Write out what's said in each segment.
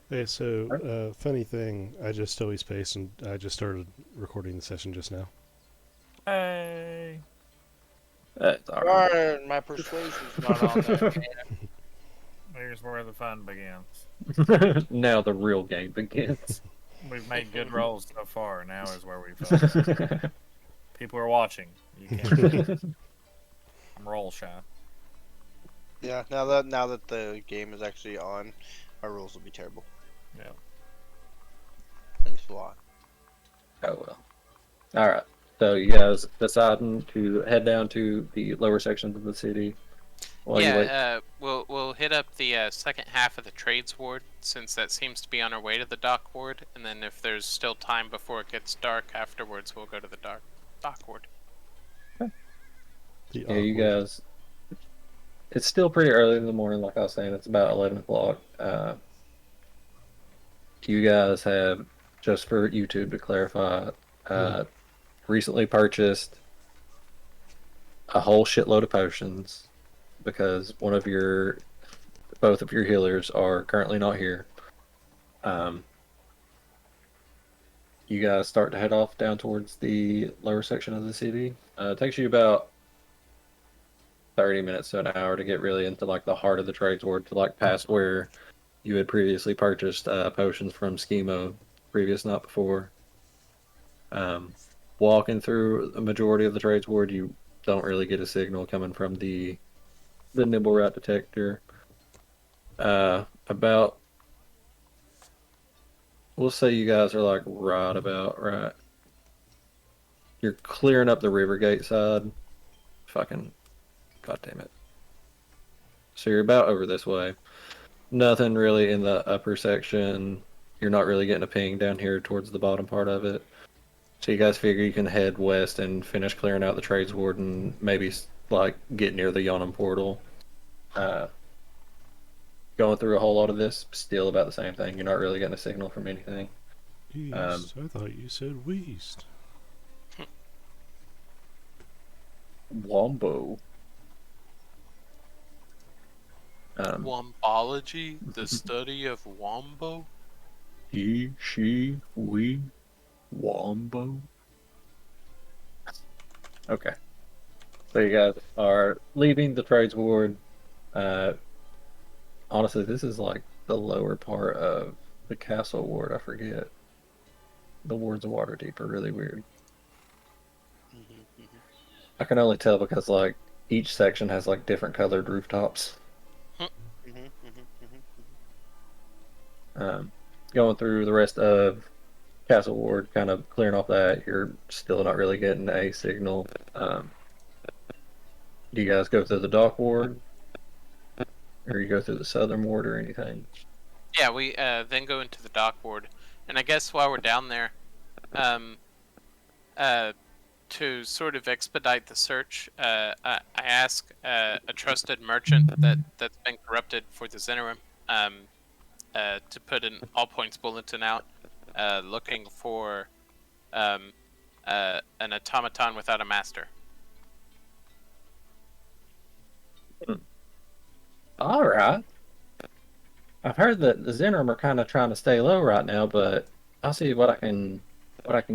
Hey, so funny thing, I just stowed space and I just started recording the session just now. Hey. That's all right. Darn, my persuasion's not on there. Here's where the fun begins. Now the real game begins. We've made good rolls so far. Now is where we fail. People are watching. You can't tell. I'm roll shy. Yeah, now that the game is actually on, our rules will be terrible. Yeah. Thanks a lot. Oh well. All right. So you guys deciding to head down to the lower sections of the city while you wait. Yeah, we'll hit up the second half of the trades ward since that seems to be on our way to the dock ward, and then if there's still time before it gets dark afterwards, we'll go to the dock ward. The Yeah, you awkward. guys. It's still pretty early in the morning, like I was saying. It's about 11 o'clock. You guys have, just for YouTube to clarify, uh, recently purchased a whole shitload of potions because both of your healers are currently not here. Um, you guys start to head off down towards the lower section of the city. It takes you about 30 minutes to an hour to get really into like the heart of the trades ward to like past where you had previously purchased potions from Schemo previous night before. Um, Walking through a majority of the trades ward, you don't really get a signal coming from the nibble rat detector. About we'll say you guys are like right. You're clearing up the Rivergate side. Fucking god damn it. So you're about over this way. Nothing really in the upper section. You're not really getting a ping down here towards the bottom part of it. So you guys figure you can head west and finish clearing out the trades ward and maybe like get near the Yonam portal. Uh, Going through a whole lot of this, still about the same thing. You're not really getting a signal from anything. Um, East. I thought you said west. Wombo. Wombology, the study of wombo. He, she, we, Wombo. Okay. So you guys are leaving the trades ward. Uh, Honestly, this is like the lower part of the castle ward. I forget. The wards of Waterdeep are really weird. I can only tell because like each section has like different colored rooftops. Um, Going through the rest of Castle Ward, kind of clearing off that, you're still not really getting a signal. Do you guys go through the dock ward, or you go through the southern ward, or anything? Yeah, we then go into the dock ward, and I guess while we're down there, um, uh, to sort of expedite the search, I ask a trusted merchant that's been corrupted for the Zenerim, to put an all points bulletin out, looking for um, an automaton without a master. All right. I've heard that the Zenorum are kind of trying to stay low right now, but I'll see what I can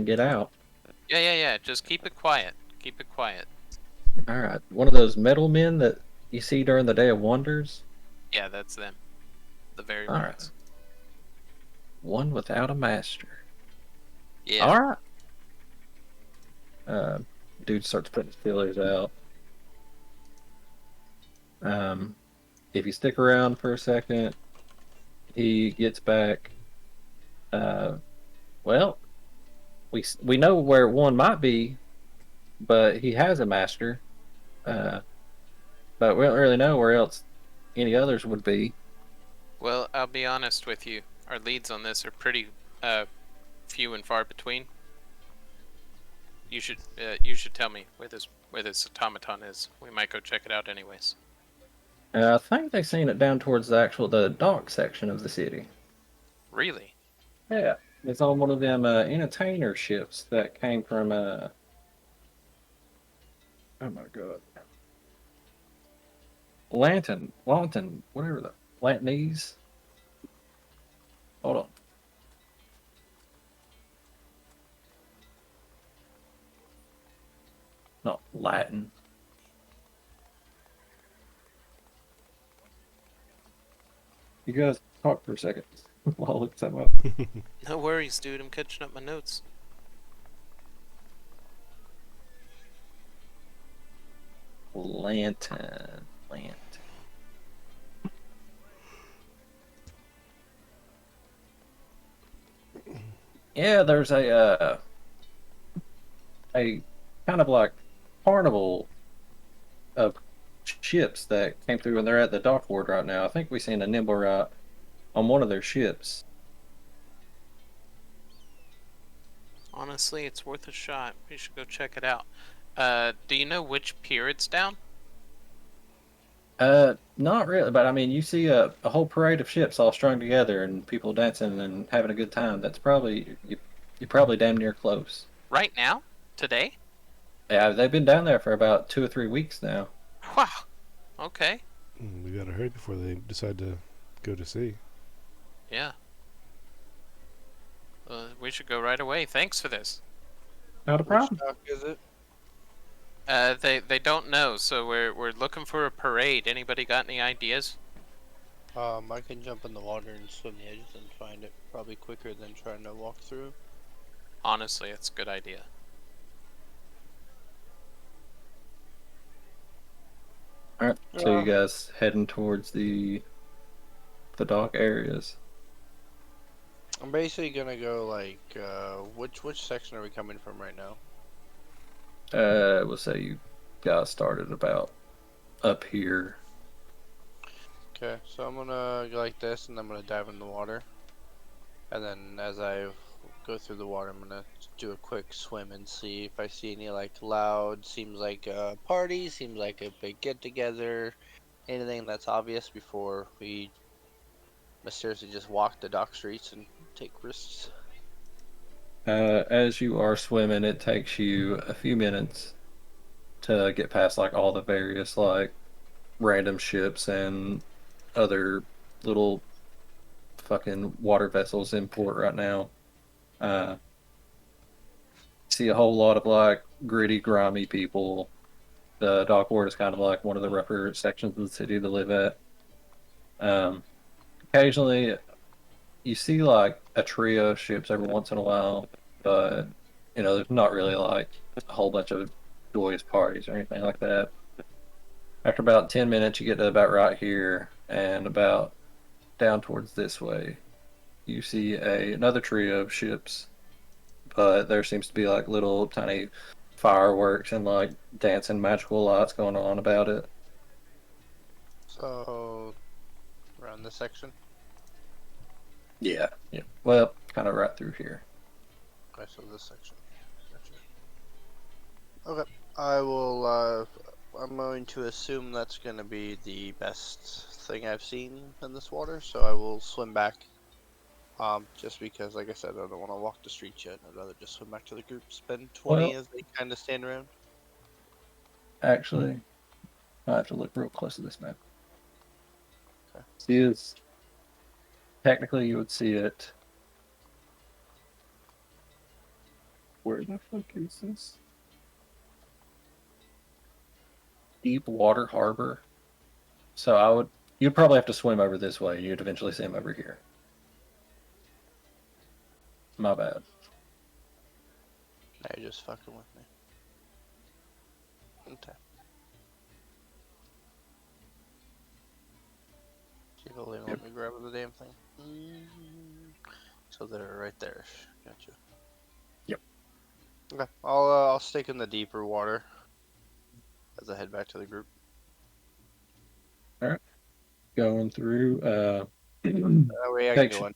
get out. Yeah. Just keep it quiet. Keep it quiet. All right, one of those metal men that you see during the Day of Wonders. Yeah, that's them. The very All right, ones. one without a master. Yeah. All right. Uh, Dude starts putting his feelers out. Um, if you stick around for a second, he gets back. Uh, well, we know where one might be, but he has a master. Uh, but we don't really know where else any others would be. Well, I'll be honest with you. Our leads on this are pretty few and far between. You should tell me where this automaton is. We might go check it out anyways. I think they've seen it down towards the dock section of the city. Really? Yeah, it's on one of them entertainer ships that came from oh my god, Lantern, whatever the Lantanese. Latin. You guys talk for a second while I look something up. No worries, dude. I'm catching up my notes. Lantern. Yeah, there's a kind of like carnival of ships that came through, and they're at the dock ward right now. I think we seen a nimble right on one of their ships. Honestly, it's worth a shot. We should go check it out. Do you know which pier it's down? Not really, but I mean, you see a whole parade of ships all strung together and people dancing and having a good time. That's probably you're probably damn near close. Right now? Today? Yeah, they've been down there for about 2 or 3 weeks now. Wow. Okay. We gotta hurry before they decide to go to sea. Yeah. We should go right away. Thanks for this. Not a Which problem. dock is it? They don't know, so we're looking for a parade. Anybody got any ideas? I can jump in the water and swim the edges and find it. Probably quicker than trying to walk through. Honestly, it's a good idea. All right, so you guys heading towards the dock areas. I'm basically gonna go like, which section are we coming from right now? We'll say you guys started about up here. Okay, so I'm gonna go like this, and I'm gonna dive in the water. And then as I go through the water, I'm gonna do a quick swim and see if I see any like loud, seems like a party, seems like a big get together, anything that's obvious before we mysteriously just walk the dock streets and take risks. As you are swimming, it takes you a few minutes to get past like all the various like random ships and other little fucking water vessels in port right now. Uh, see a whole lot of like gritty, grimy people. The dock ward is kind of like one of the rougher sections of the city to live at. Um, occasionally, you see like a trio of ships every once in a while, but there's not really like a whole bunch of joyous parties or anything like that. After about 10 minutes, you get to about right here, and about down towards this way, you see another trio of ships, but there seems to be like little tiny fireworks and like dancing magical lights going on about it. So around this section. Yeah, yeah. Well, kind of right through here. Okay, so this section. Gotcha. Okay, I will. I'm going to assume that's going to be the best thing I've seen in this water, so I will swim back. Just because, like I said, I don't want to walk the streets yet. I'd rather just swim back to the group, spend 20 Well, as they kind of stand around. actually, I have to look real close to this map. Okay. See, it's technically you would see it. Where the fuck is this? Deep Water Harbor. So you'd probably have to swim over this way. You'd eventually see him over here. My bad. Now you're just fucking with me. Okay. See if it'll even let me grab the damn thing. So they're right there. Gotcha. Yep. Okay, I'll stick in the deeper water as I head back to the group. Going through. That way I can Takes go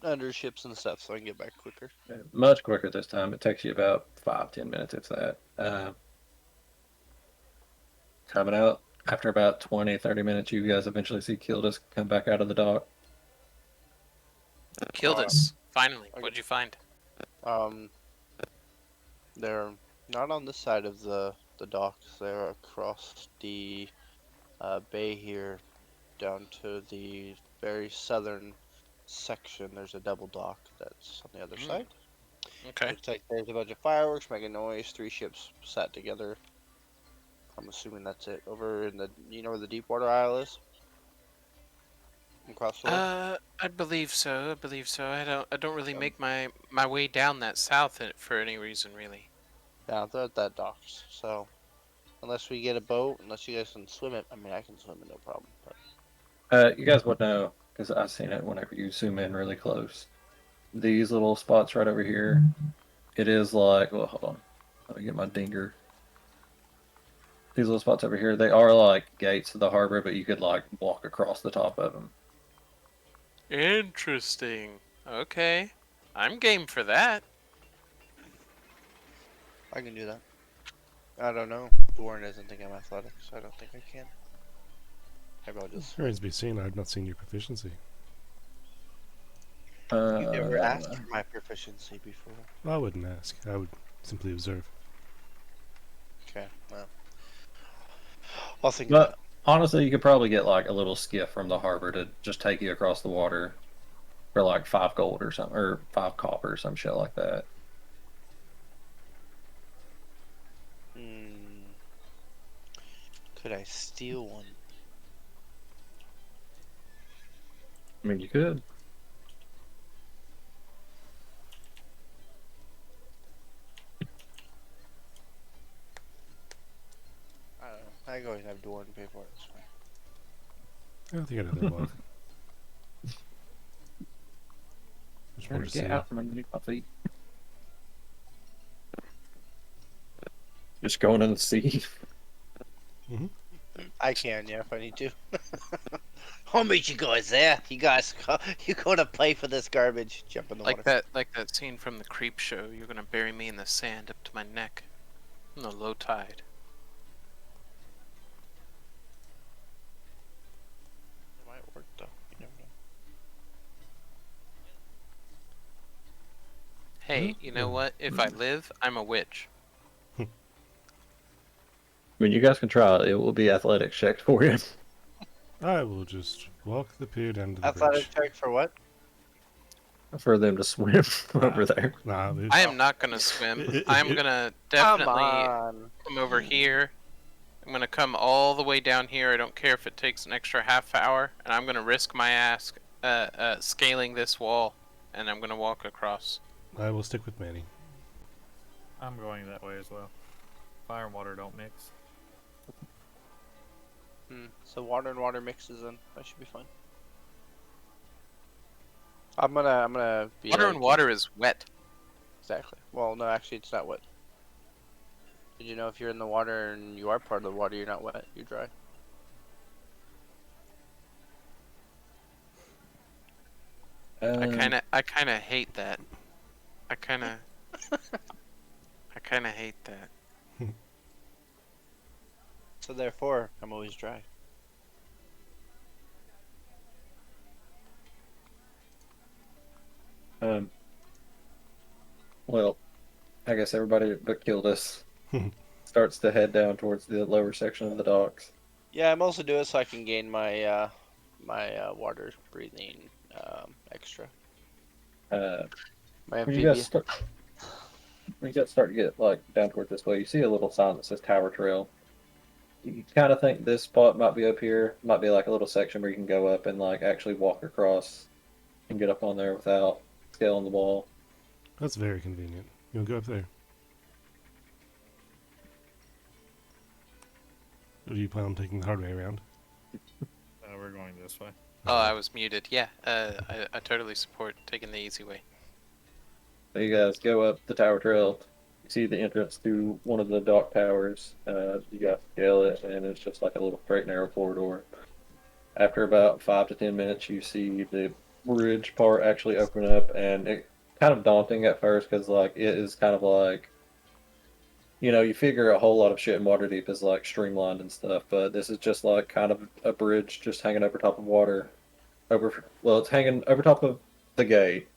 under ships and stuff, so I can get back quicker. much quicker this time. It takes you about 5-10 minutes, if that. Coming out after about 20-30 minutes, you guys eventually see Kildus come back out of the dock. Killed us. Finally. okay. What'd you find? They're not on this side of the docks. They're across the bay here, down to the very southern section. There's a double dock that's on the other side. Okay. Looks like there's a bunch of fireworks making noise. 3 ships sat together. I'm assuming that's it. Over in the, you know where the Deepwater Isle is? Across the way? I believe so. I believe so. I don't really make my way down that south for any reason, really. Yeah, they're at that docks. So, unless we get a boat, unless you guys can swim it, I mean, I can swim it, no problem. But You guys would know because I've seen it whenever you zoom in really close. These little spots right over here, it is like, well, hold on. Let me get my dinger. These little spots over here, they are like gates to the harbor, but you could like walk across the top of them. Interesting. Okay, I'm game for that. I can do that. I don't know. Warren doesn't think I'm athletic, so I don't think I can. Maybe I'll just swim. Remains to be seen. I've not seen your proficiency. You never asked for my proficiency before. I wouldn't ask. I would simply observe. Okay, well. I'll think But about it. honestly, you could probably get like a little skiff from the harbor to just take you across the water for like 5 gold or something, or 5 copper or some shit like that. Hmm. Could I steal one? I mean, you could. I don't know. I can always have Dwarven pay for it. It's fine. I don't think I'd rather walk. Much more to see. Get out from underneath my feet. Just going in the sea. I can, yeah, if I need to. I'll meet you guys there. You gotta pay for this garbage. Jump in the water. Like that scene from the Creep Show. You're gonna bury me in the sand up to my neck, in the low tide. It might work though. You never know. Hey, you know what? If I live, I'm a witch. I mean, you guys can try it. It will be athletics checked for you. I will just walk the pier down to the Athletic bridge. check for what? For them to swim over there. Nah, I am not gonna swim. It- I'm it- gonna Come definitely on. come over here. I'm gonna come all the way down here. I don't care if it takes an extra half hour, and I'm gonna risk my ass scaling this wall, and I'm gonna walk across. I will stick with Manny. I'm going that way as well. Fire and water don't mix. So water and water mixes in. That should be fine. I'm gonna be Water like, and water is wet. Exactly. Well, no, actually, it's not wet. Did you know if you're in the water and you are part of the water, you're not wet, you're dry. I kind of hate that. I kind of hate that. So therefore, I'm always dry. Well, I guess everybody but Kildus starts to head down towards the lower section of the docks. Yeah, I'm also doing it so I can gain my water breathing extra. Uh, My when you amphibia. guys start, when you guys start to get like down toward this way, you see a little sign that says Tower Trail. You kind of think this spot might be up here, might be like a little section where you can go up and like actually walk across and get up on there without scaling the wall. That's very convenient. You'll go up there. Or do you plan on taking the hard way around? We're going this way. Oh, I was muted. Yeah, I totally support taking the easy way. So you guys go up the Tower Trail. You see the entrance to one of the dock towers. You guys scale it, and it's just like a little straight narrow corridor. After about 5 to 10 minutes, you see the bridge part actually open up, and it kind of daunting at first because like it is kind of like, you know, you figure a whole lot of shit in Waterdeep is like streamlined and stuff, but this is just like kind of a bridge just hanging over top of water. It's hanging over top of the gate,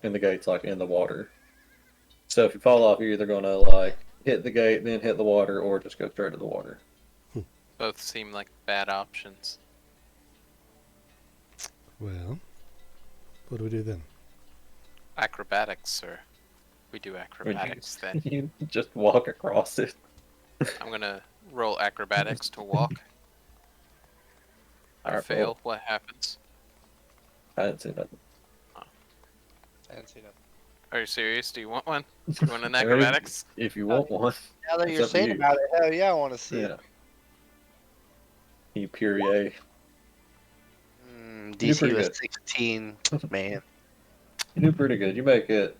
and the gate's like in the water. So if you fall off, you're either gonna like hit the gate, then hit the water, or just go straight to the water. Both seem like bad options. Well, what do we do then? Acrobatics, sir. We do acrobatics then. You just walk across it. I'm gonna roll acrobatics to walk. I Alright, fail. What happens? I didn't see nothing. I didn't see nothing. Are you serious? Do you want one? Do you want an I mean, acrobatics? if you want one, Now that it's you're up to saying you. about it, hell yeah, I want to see Yeah. it. You puree. Mm, You do DC pretty was good. 16. Man. You do pretty good. You make it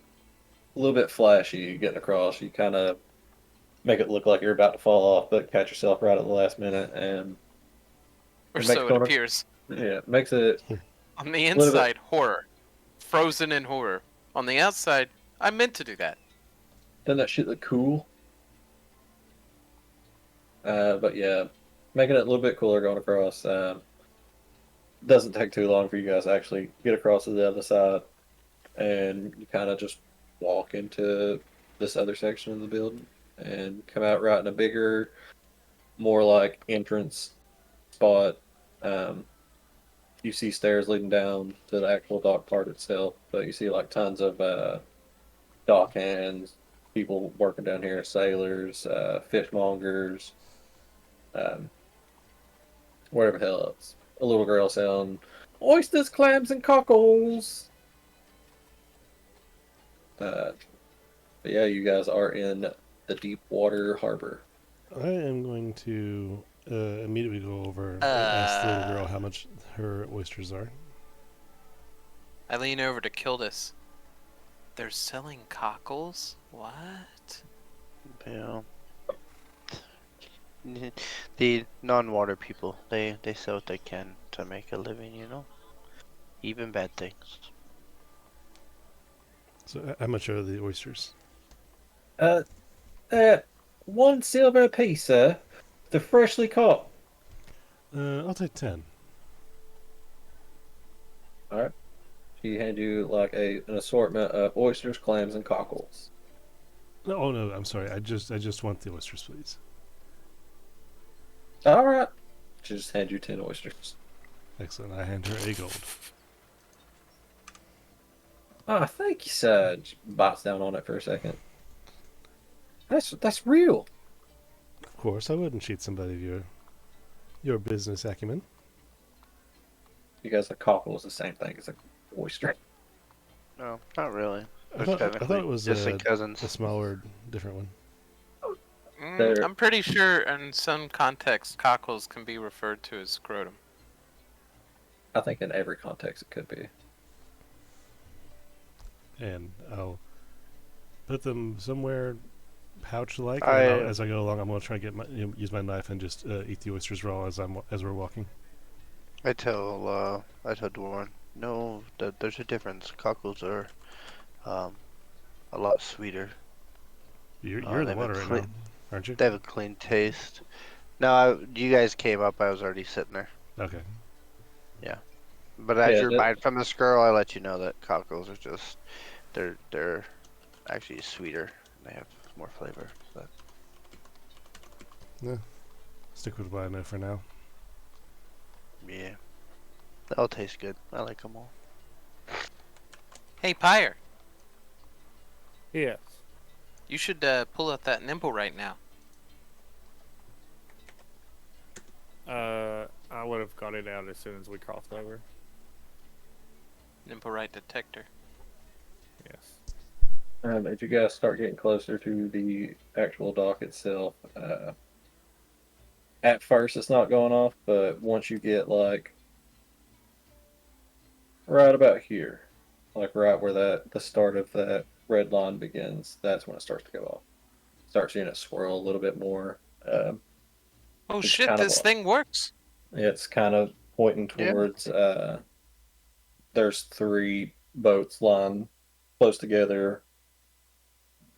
a little bit flashy getting across. You kind of make it look like you're about to fall off, but catch yourself right at the last minute, and Or it makes so it going. appears. Yeah, it makes it On the a little bit. inside, horror. Frozen in horror. On the outside, I meant to do that. Doesn't that shit look cool? But yeah, making it a little bit cooler going across. Doesn't take too long for you guys to actually get across to the other side, and you kind of just walk into this other section of the building and come out right in a bigger, more like entrance spot. Um, you see stairs leading down to the actual dock part itself, but you see like tons of dock hands, people working down here, sailors, fishmongers, um, whatever the hell else. A little girl selling oysters, clams, and cockles. Uh, but yeah, you guys are in the deep water harbor. I am going to immediately go over and ask the little girl how much her oysters are. I lean over to kill this. They're selling cockles? What? Yeah. The non-water people, they sell what they can to make a living, you know? Even bad things. So, how much are the oysters? Uh, 1 silver apiece, sir. They're freshly caught. I'll take 10. All right. She hand you like an assortment of oysters, clams, and cockles. No, oh no, I'm sorry. I just want the oysters, please. All right. She just hand you 10 oysters. Excellent. I hand her a gold. Ah, thank you, sir. She bites down on it for a second. That's real. Of course, I wouldn't cheat somebody of your business acumen. You guys, a cockle is the same thing as an oyster. No, not really. I They're thought technically it was distant cousins. a smaller, different one. They're- I'm pretty sure in some contexts, cockles can be referred to as scrotum. I think in every context it could be. And I'll put them somewhere pouch-like. As I go along, I'm gonna try to use my knife and just eat the oysters raw as we're walking. I tell Dwarven, no, there's a difference. Cockles are, a lot sweeter. You're Oh, in they the have a water right clean- now, aren't you? They have a clean taste. No, you guys came up. I was already sitting there. Okay. But as Yeah, you're that- buying from this girl, I let you know that cockles are just, they're actually sweeter. They have more flavor. But Stick with what I know for now. yeah, they all taste good. I like them all. Hey, Pyre, Yes. you should pull out that nimble right now. I would have got it out as soon as we crossed over. Nimble right detector. Yes. As you guys start getting closer to the actual dock itself, at first it's not going off, but once you get like right about here, like right where the start of that red line begins, that's when it starts to go off. Start seeing it swirl a little bit more. Oh It's shit, kind of this like- thing works. It's kind of pointing Yeah. towards. There's 3 boats lying close together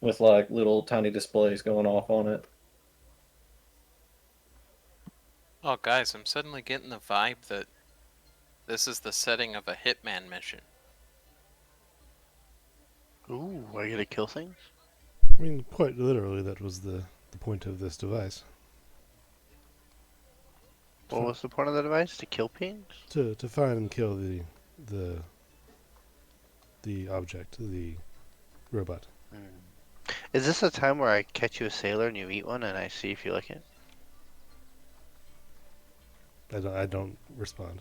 with like little tiny displays going off on it. Oh, guys, I'm suddenly getting the vibe that this is the setting of a Hitman mission. Ooh, are you gonna kill things? I mean, quite literally, that was the point of this device. What was the point of the device? To kill pigs? To find and kill the object, the robot. Is this a time where I catch you a sailor and you eat one and I see if you like it? I don't respond.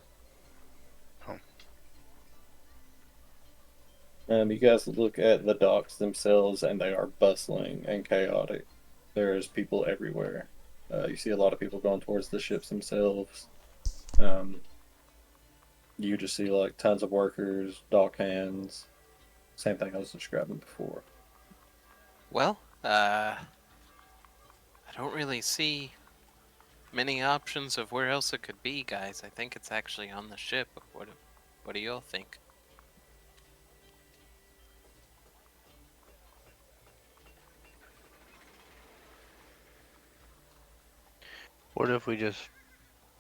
You guys look at the docks themselves, and they are bustling and chaotic. There's people everywhere. You see a lot of people going towards the ships themselves. You just see like tons of workers, dock hands. Same thing I was describing before. Well, I don't really see many options of where else it could be, guys. I think it's actually on the ship. What do y'all think? What if we just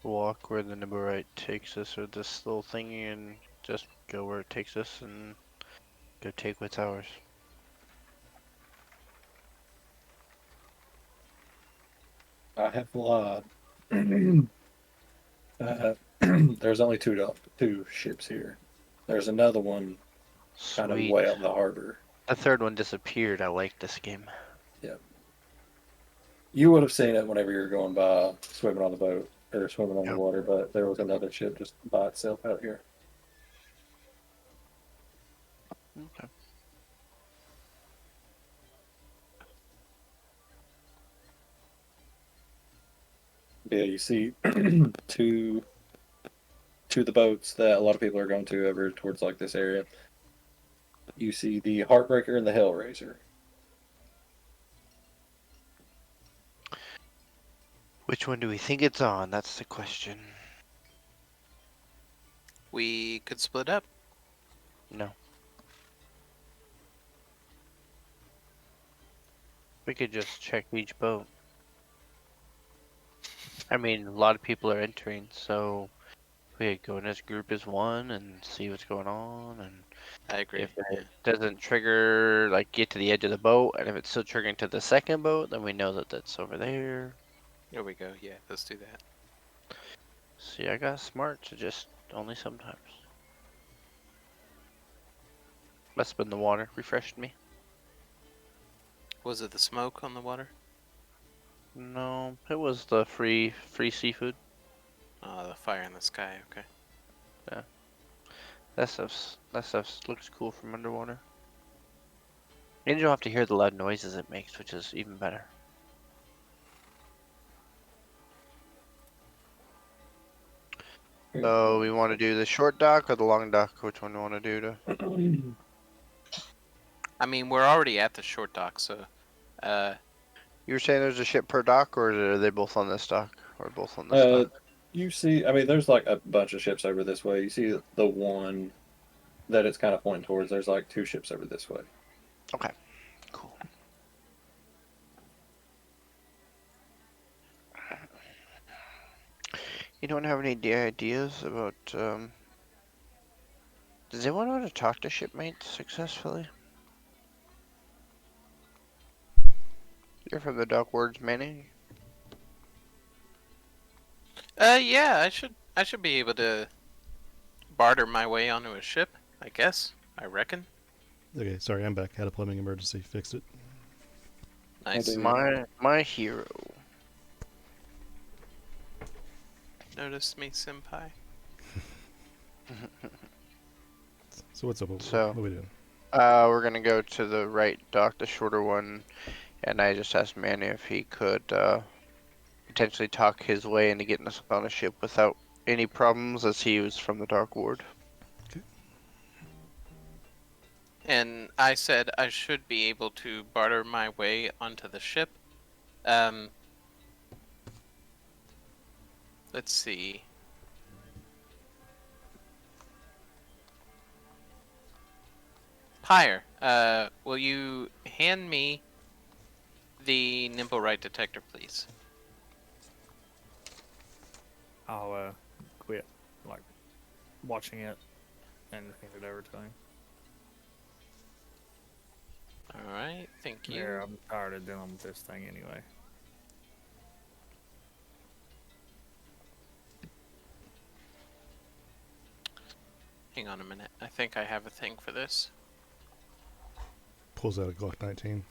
walk where the Niborite takes us, or this little thingy, and just go where it takes us and go take what's ours? I have lied. There's only two ships here. There's another one kind of Sweet. way out the harbor. The third one disappeared. I like this game. Yeah. You would have seen it whenever you were going by, swimming on the boat or swimming on the Yep. water, but there was another ship just by itself out here. Okay. Yeah, you see two the boats that a lot of people are going to over towards like this area. You see the Heartbreaker and the Hellraiser. Which one do we think it's on? That's the question. We could split up. No. We could just check each boat. I mean, a lot of people are entering, so we could go in as a group as one and see what's going on. And I agree. if it doesn't trigger, like get to the edge of the boat, and if it's still triggering to the second boat, then we know that that's over there. Here we go. Yeah, let's do that. See, I got smart to just only sometimes. Must have been the water refreshed me. Was it the smoke on the water? No, it was the free seafood. Oh, the fire in the sky. Okay. That stuff looks cool from underwater. And you don't have to hear the loud noises it makes, which is even better. So we want to do the short dock or the long dock? Which one do we want to do to? I mean, we're already at the short dock, so You were saying there's a ship per dock, or are they both on this dock, or both on this dock? You see, I mean, there's like a bunch of ships over this way. You see the one that it's kind of pointing towards. There's like two ships over this way. Okay, cool. You don't have any ideas about, does anyone want to talk to shipmates successfully? You're from the dock wards, Manny? yeah, I should be able to barter my way onto a ship, I guess. I reckon. Okay, sorry, I'm back. Had a plumbing emergency. Fixed it. Nice. My hero. Notice me, senpai. So what's up? So- what are we doing? We're gonna go to the right dock, the shorter one, and I just asked Manny if he could potentially talk his way into getting us on a ship without any problems, as he was from the Dark Ward. And I said I should be able to barter my way onto the ship. Let's see. Pyre, will you hand me the nimble right detector, please? I'll quit like watching it and hand it over to him. Alright, thank you. Yeah, I'm tired of dealing with this thing anyway. Hang on a minute. I think I have a thing for this. Pulls out a Glock 19.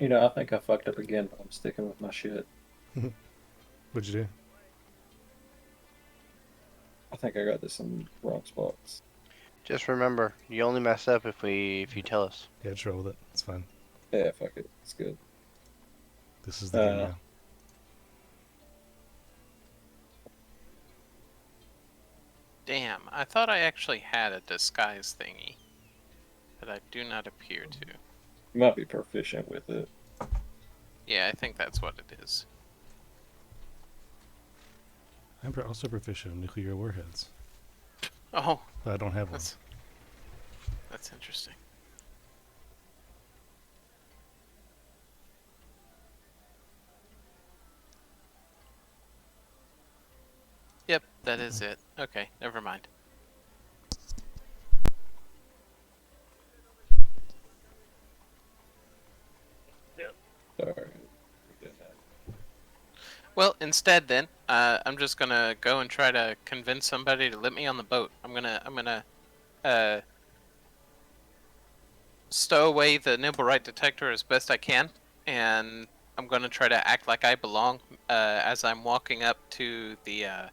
You know, I think I fucked up again, but I'm sticking with my shit. What'd you do? I think I got this in the wrong spots. Just remember, you only mess up if you tell us. Yeah, just roll with it. It's fine. Yeah, fuck it. It's good. This is the game now. Damn, I thought I actually had a disguise thingy, but I do not appear to. You might be proficient with it. Yeah, I think that's what it is. I'm also proficient in nuclear warheads. Oh, But I don't have one. that's interesting. Yep, that is it. Okay, never mind. Sorry. Well, instead then, I'm just gonna go and try to convince somebody to let me on the boat. I'm gonna stow away the Nibblewright detector as best I can, and I'm gonna try to act like I belong as I'm walking up to the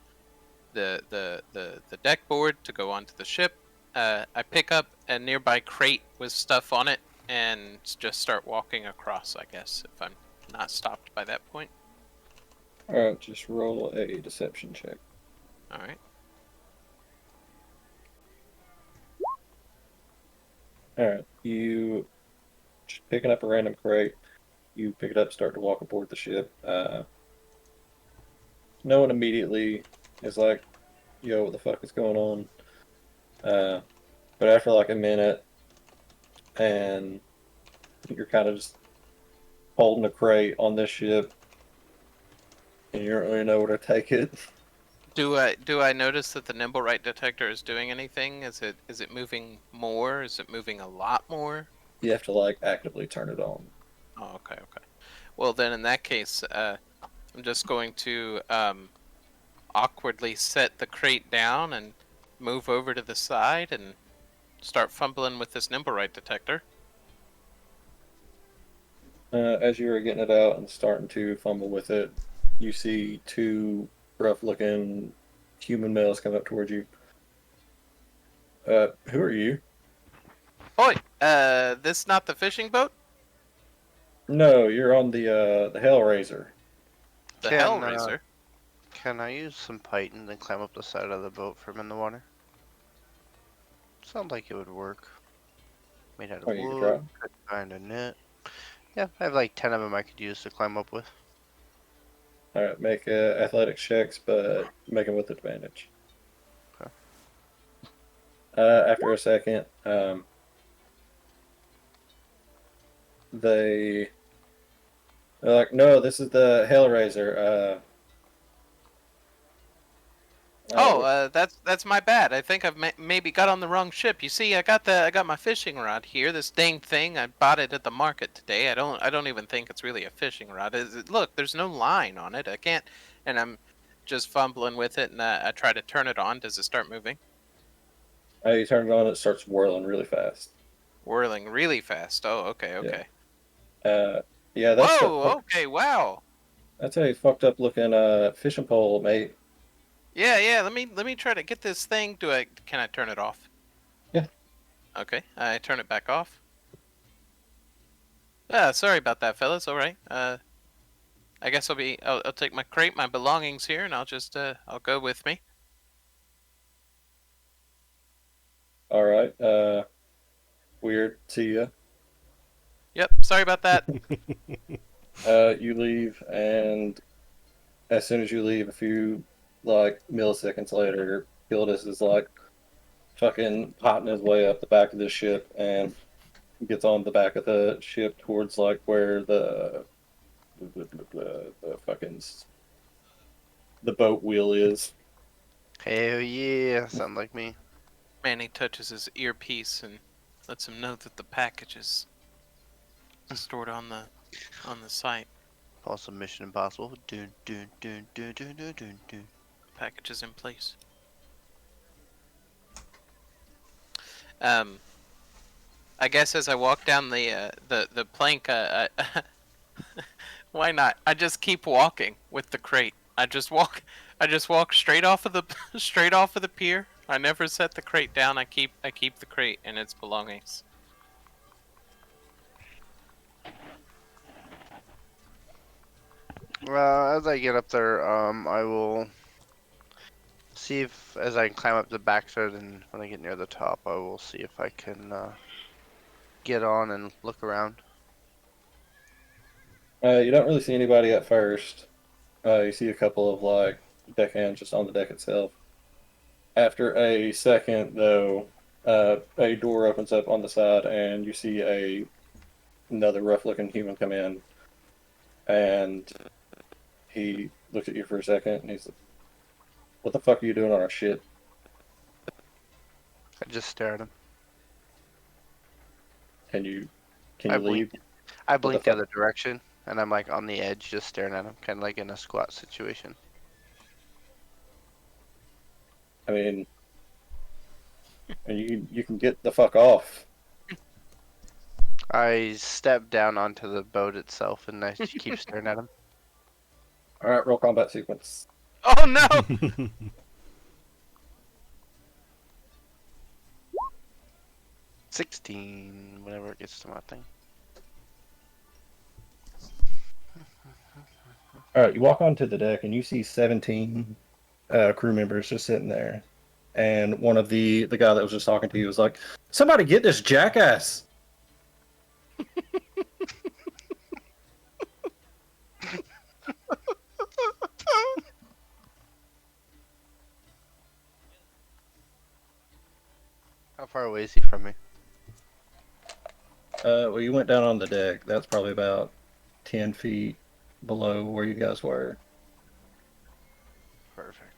deck board to go onto the ship. I pick up a nearby crate with stuff on it and just start walking across, I guess, if I'm not stopped by that point. Alright, just roll a deception check. Alright. Alright, you just picking up a random crate. You pick it up, start to walk aboard the ship. No one immediately is like, yo, what the fuck is going on? But after like a minute, and you're kind of just holding a crate on this ship, and you don't really know where to take it. Do I notice that the Nibblewright detector is doing anything? Is it moving more? Is it moving a lot more? You have to like actively turn it on. Oh, okay. Well, then in that case, I'm just going to awkwardly set the crate down and move over to the side and start fumbling with this Nibblewright detector. As you are getting it out and starting to fumble with it, you see two rough-looking human males come up towards you. Who are you? Oi, this not the fishing boat? No, you're on the Hellraiser. The Can, Hellraiser? Can I use some python and climb up the side of the boat from in the water? Sounds like it would work. Made out of Oh, you can wood, could find a net. Yeah, I have like 10 of them I could use to climb up with. All right, make athletics checks, but make them with advantage. Okay. After a second, they're like, no, this is the Hellraiser. That's my bad. I think I've maybe got on the wrong ship. You see, I got my fishing rod here. This dang thing, I bought it at the market today. I don't even think it's really a fishing rod. Look, there's no line on it. I can't, and I'm just fumbling with it, and I try to turn it on. Does it start moving? You turn it on, it starts whirling really fast. Whirling really fast. Oh, okay. Yeah, that's Whoa, okay, wow. that's a fucked up looking fishing pole, mate. Yeah. Let me try to get this thing. Can I turn it off? Yeah. Okay, I turn it back off. Sorry about that, fellas. All right. I guess I'll take my crate, my belongings here, and I'll go with me. All right. Weird. See ya. Yep. Sorry about that. You leave, and as soon as you leave, a few like milliseconds later, Gildas is like fucking potting his way up the back of the ship and gets on the back of the ship towards like where the fucking the boat wheel is. Hell yeah, sound like me. Manny touches his earpiece and lets him know that the package is stored on the site. Also, Mission Impossible. Dun, dun, dun, dun, dun, dun, dun, dun. Package is in place. I guess as I walk down the plank, Why not? I just keep walking with the crate. I just walk straight off of the straight off of the pier. I never set the crate down. I keep the crate and its belongings. As I get up there, I will see if, as I climb up the backside, and when I get near the top, I will see if I can get on and look around. You don't really see anybody at first. You see a couple of like deckhands just on the deck itself. After a second, though, a door opens up on the side, and you see another rough-looking human come in, and he looks at you for a second, and he's like, "What the fuck are you doing on our shit?" I just stare at him. Can you I leave? blink. I What blink the the fuck? other direction, and I'm like on the edge, just staring at him, kind of like in a squat situation. I mean, and you can get the fuck off. I step down onto the boat itself, and I keep staring at him. All right, roll combat sequence. Oh no! 16, whenever it gets to my thing. All right, you walk onto the deck, and you see 17 crew members just sitting there, and one of the guy that was just talking to you was like, "Somebody get this jackass!" How far away is he from me? Well, you went down on the deck. That's probably about 10 feet below where you guys were. Perfect.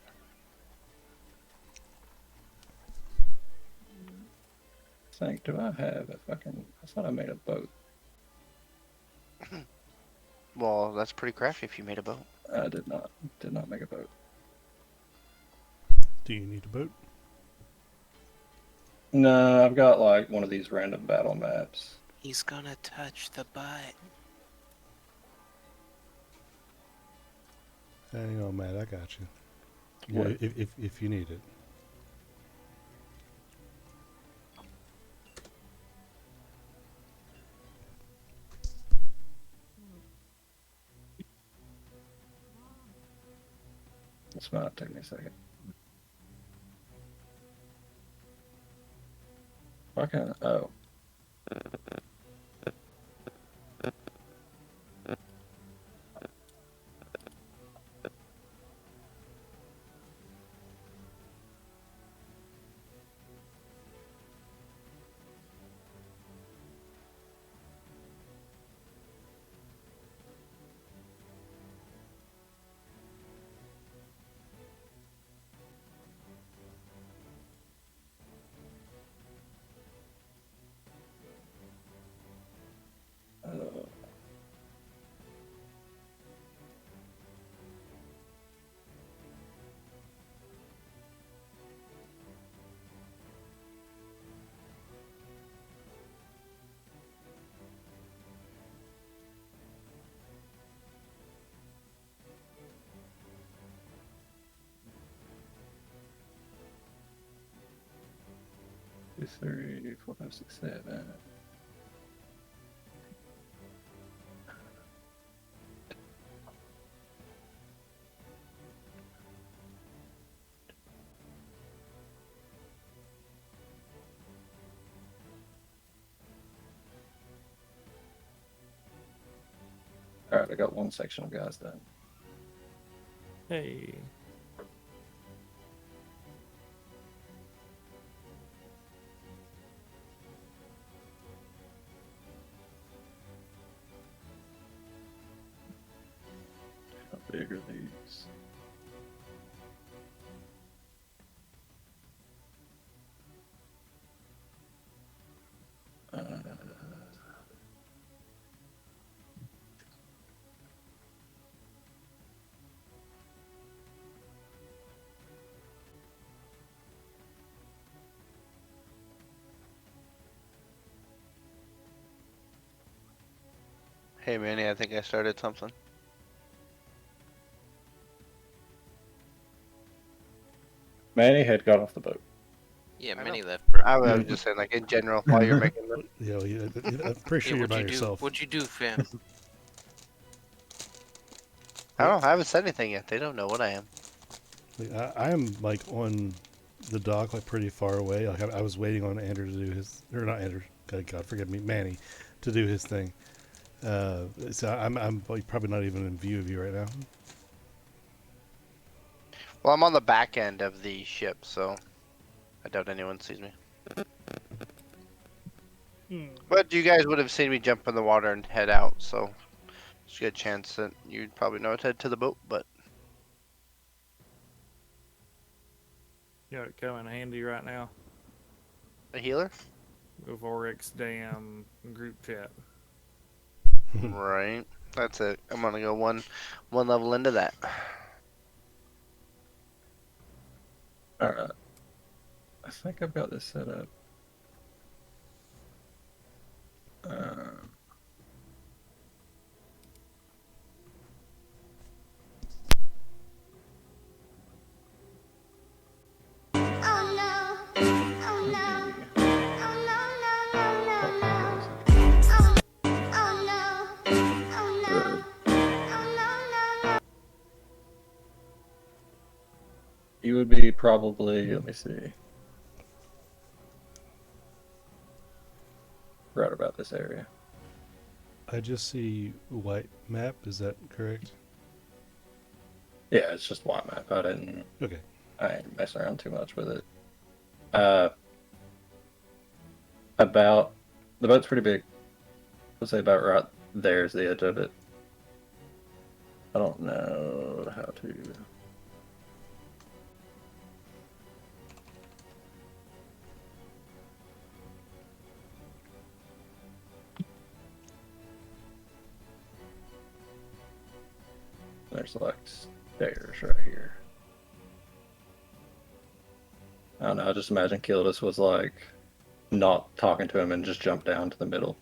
Think, do I have a fucking? I thought I made a boat. Well, that's pretty crafty if you made a boat. I did not. Did not make a boat. Do you need a boat? No, I've got like one of these random battle maps. He's gonna touch the butt. Hang on, Matt. I got you. What? Yeah, if you need it. This might take me a second. Fucking oh. Two, 3, 4, 5, 6, 7. All right, I got one section of guys done. Hey. How big are these? Hey Manny, I think I started something. Manny had got off the boat. Yeah, I Minnie know. left, bro. I was just saying, like in general, while you're making the. Yeah, well, I'm pretty sure Yeah, you're what'd by you do? yourself. What'd you do, fam? I don't know. I haven't said anything yet. They don't know what I am. Like, I am like on the dock, like pretty far away. Like I was waiting on Andrew to do his, or not Andrew. God forgive me, Manny, to do his thing. So I'm like, probably not even in view of you right now. Well, I'm on the back end of the ship, so I doubt anyone sees me. But you guys would have seen me jump in the water and head out, so there's a good chance that you'd probably know to head to the boat. But You know, it come in handy right now. a healer, With Oryx damn group chat. right? That's it. I'm gonna go one level into that. All right. I think I've got this set up. You would be probably, let me see, right about this area. I just see white map. Is that correct? Yeah, it's just white map. Okay. I ain't messing around too much with it. About, the boat's pretty big. Let's say about right there's the edge of it. I don't know how to. There's like stairs right here. I don't know, I just imagine Kildis was like not talking to him and just jumped down to the middle.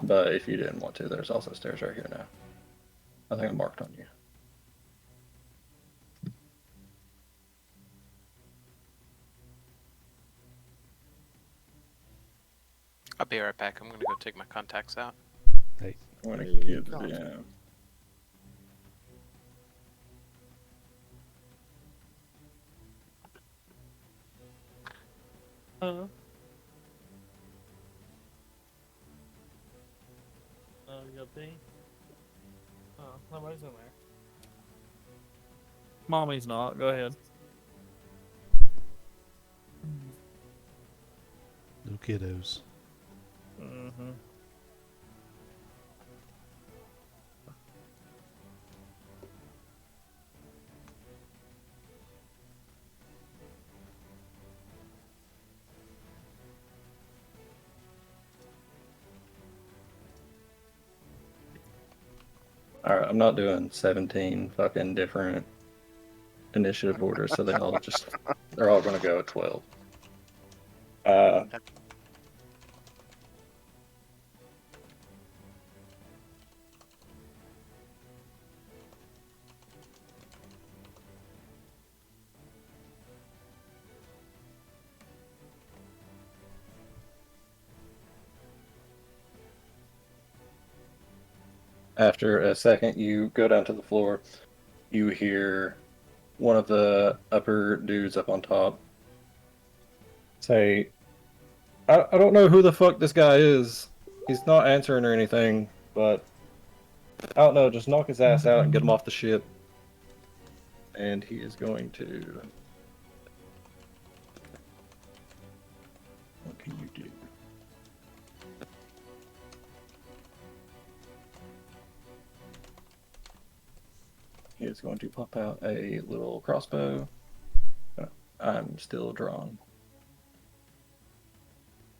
But if you didn't want to, there's also stairs right here now. I think I marked on you. I'll be right back. I'm gonna go take my contacts out. Hey. I'm gonna give them. You got pee? Nobody's in there. Mommy's not. Go ahead. No kiddos. Mm-hmm. Alright, I'm not doing 17 fucking different initiative orders, so they're all gonna go at 12. After a second, you go down to the floor. You hear one of the upper dudes up on top say, I don't know who the fuck this guy is. He's not answering or anything, but I don't know, just knock his ass out and get him off the ship. And he is going to. What can you do? He is going to pop out a little crossbow. Oh, I'm still drawn.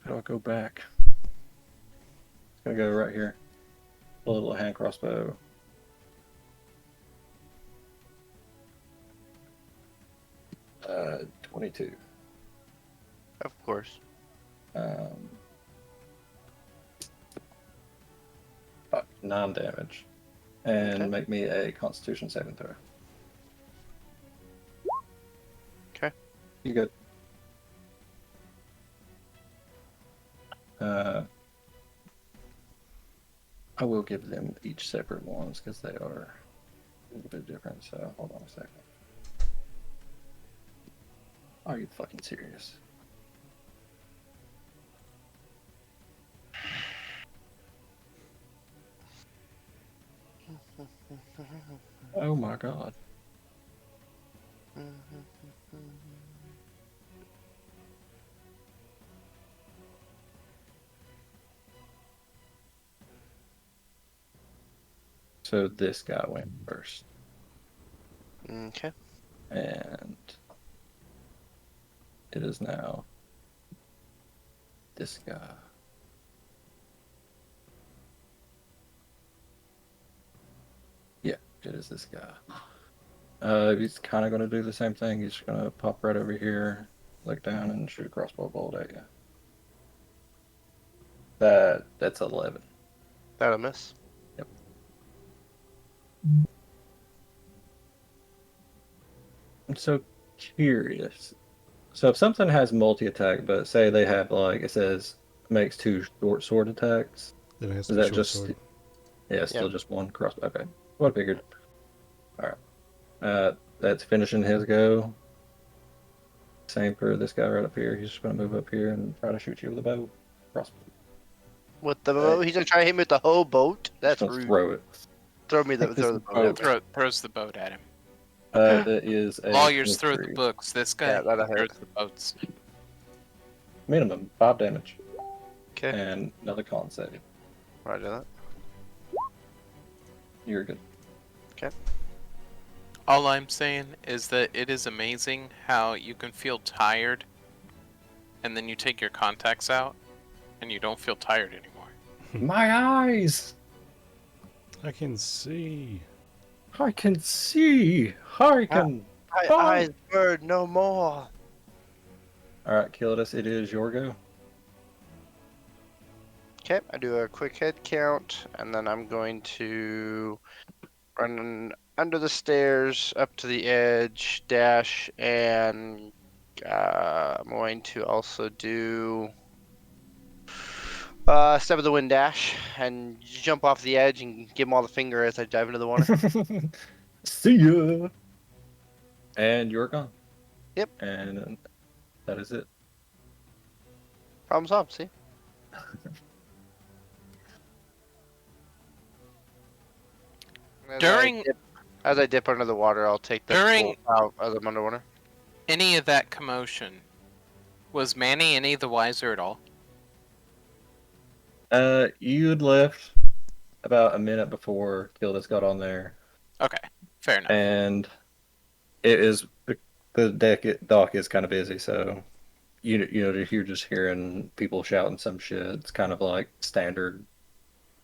How do I go back? It's gonna go right here. A little hand crossbow. 22. Of course. 9 damage. And Okay. make me a Constitution saving throw. Okay. You good? I will give them each separate ones because they are a little bit different. So hold on a second. Are you fucking serious? Oh my god. So this guy went first. Okay. And it is now this guy. Yeah, it is this guy. He's kind of going to do the same thing. He's going to pop right over here, look down, and shoot a crossbow bolt at you. That's 11. That'll miss. Yep. I'm so curious. So if something has multi-attack, but say they have like it says makes 2 short sword attacks, Then it has to is be that short just sword. yeah, still Yeah. just one crossbow? Okay, what I figured. All right, that's finishing his go. Same for this guy right up here. He's just gonna move up here and try to shoot you with a bow. Crossbow. With the boat? He's gonna try to hit me with the whole boat? That's Just gonna rude. throw it. Throw the This boat. boat. at me. Throws the boat at him. That is a Lawyers throw the 23. books. This guy Yeah, that'll hit. throws the boats. Minimum 5 damage Okay. and another con save. Roger that. You're good. All I'm saying is that it is amazing how you can feel tired, and then you take your contacts out, and you don't feel tired anymore. My eyes! I can see. I can see! I can. My Oh. eyes burn no more. Alright, Kildus, it is your go. Okay, I do a quick head count, and then I'm going to run under the stairs, up to the edge, dash, and I'm going to also do step of the wind dash and jump off the edge and give him all the finger as I dive into the water. See ya! And you're gone. Yep. And that is it. Problem solved. See. During- as I dip under the water, I'll take the During- bolt out as I'm underwater. Any of that commotion, was Manny any the wiser at all? You'd left about a minute before Kildus got on there. Okay, fair enough. And it is the dock is kind of busy, so you know you're just hearing people shouting some shit. It's kind of like standard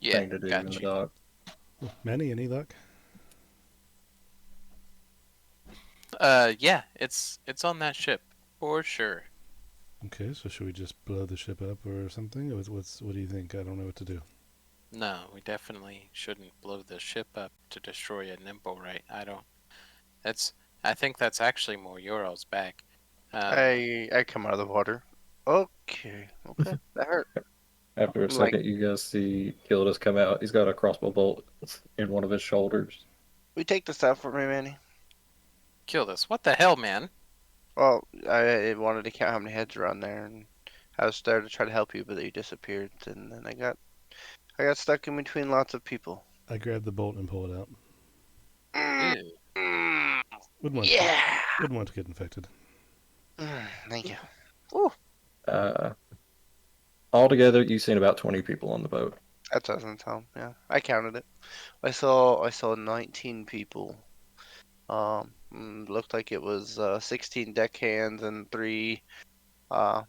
Yeah, thing to do in the gotcha. dock. Manny, any luck? Yeah, it's on that ship for sure. Okay, so should we just blow the ship up or something? What do you think? I don't know what to do. No, we definitely shouldn't blow the ship up to destroy a nimble, right? I think that's actually more Euro's back. I come out of the water. Okay. That hurt. After a Like- second, you guys see Kildus come out. He's got a crossbow bolt in one of his shoulders. We take the stuff for me, Manny. Kill this. What the hell, man? Well, I wanted to count how many heads are on there, and I was there to try to help you, but you disappeared, and then I got stuck in between lots of people. I grab the bolt and pull it out. Ew. Wouldn't want Yeah. wouldn't want to get infected. Thank you. Altogether, you've seen about 20 people on the boat. That doesn't tell. Yeah, I counted it. I saw 19 people. Looked like it was 16 deckhands and 3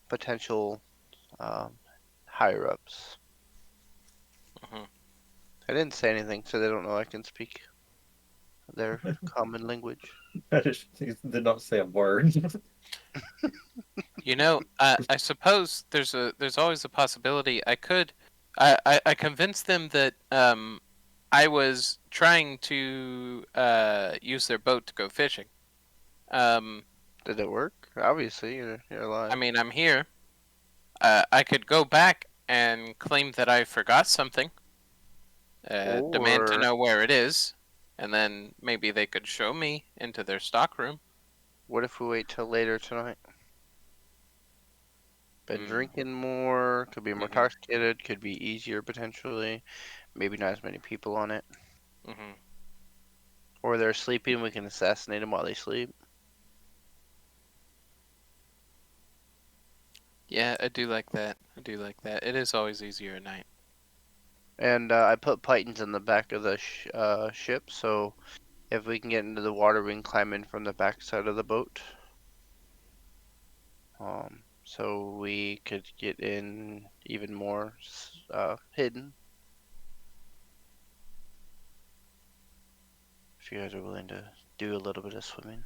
potential higher ups. Mhm. I didn't say anything, so they don't know I can speak their common language. He did not say a word. You know, I suppose there's always a possibility I convinced them that I was trying to use their boat to go fishing. Did it work? Obviously, you're alive. I mean, I'm here. I could go back and claim that I forgot something. Demand to Or know where it is, and then maybe they could show me into their stockroom. what if we wait till later tonight? Been drinking more, could be more Mhm. intoxicated, could be easier potentially. Maybe not as many people on it. Mhm. Or they're sleeping, we can assassinate them while they sleep. Yeah, I do like that. I do like that. It is always easier at night. And I put pythons in the back of the ship, so if we can get into the water, we can climb in from the back side of the boat. So we could get in even more hidden. If you guys are willing to do a little bit of swimming.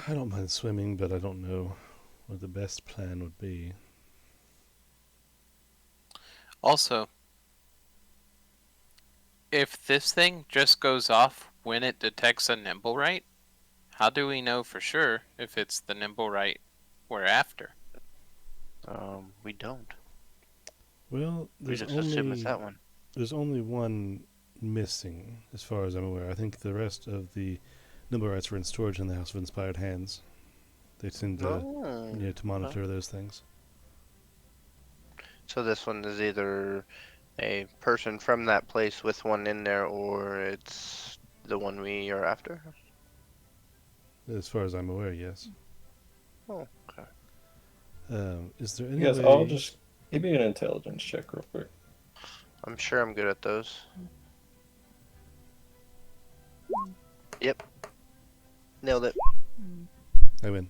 I don't mind swimming, but I don't know what the best plan would be. Also, if this thing just goes off when it detects a nimble how do we know for sure if it's the nimble we're after? We don't. Well, We just assume it's that one. there's only one missing, as far as I'm aware. I think the rest of the Nimblerites were in storage in the House of Inspired Hands. They tend to, Oh. to monitor those things. So this one is either a person from that place with one in there, or it's the one we are after. As far as I'm aware, yes. Oh, okay. Is there any You guys way? all just give me an intelligence check real quick. I'm sure I'm good at those. Yep. Nailed it. I win.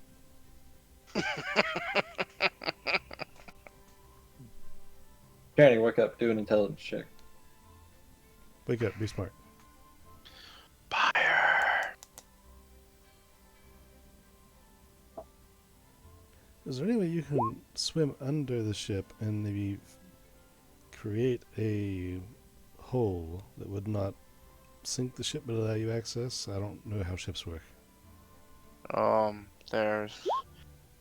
Johnny, wake up, do an intelligence check. Wake up, be smart. Fire. Is there any way you can swim under the ship and maybe create a hole that would not sink the ship but allow you access? I don't know how ships work. There's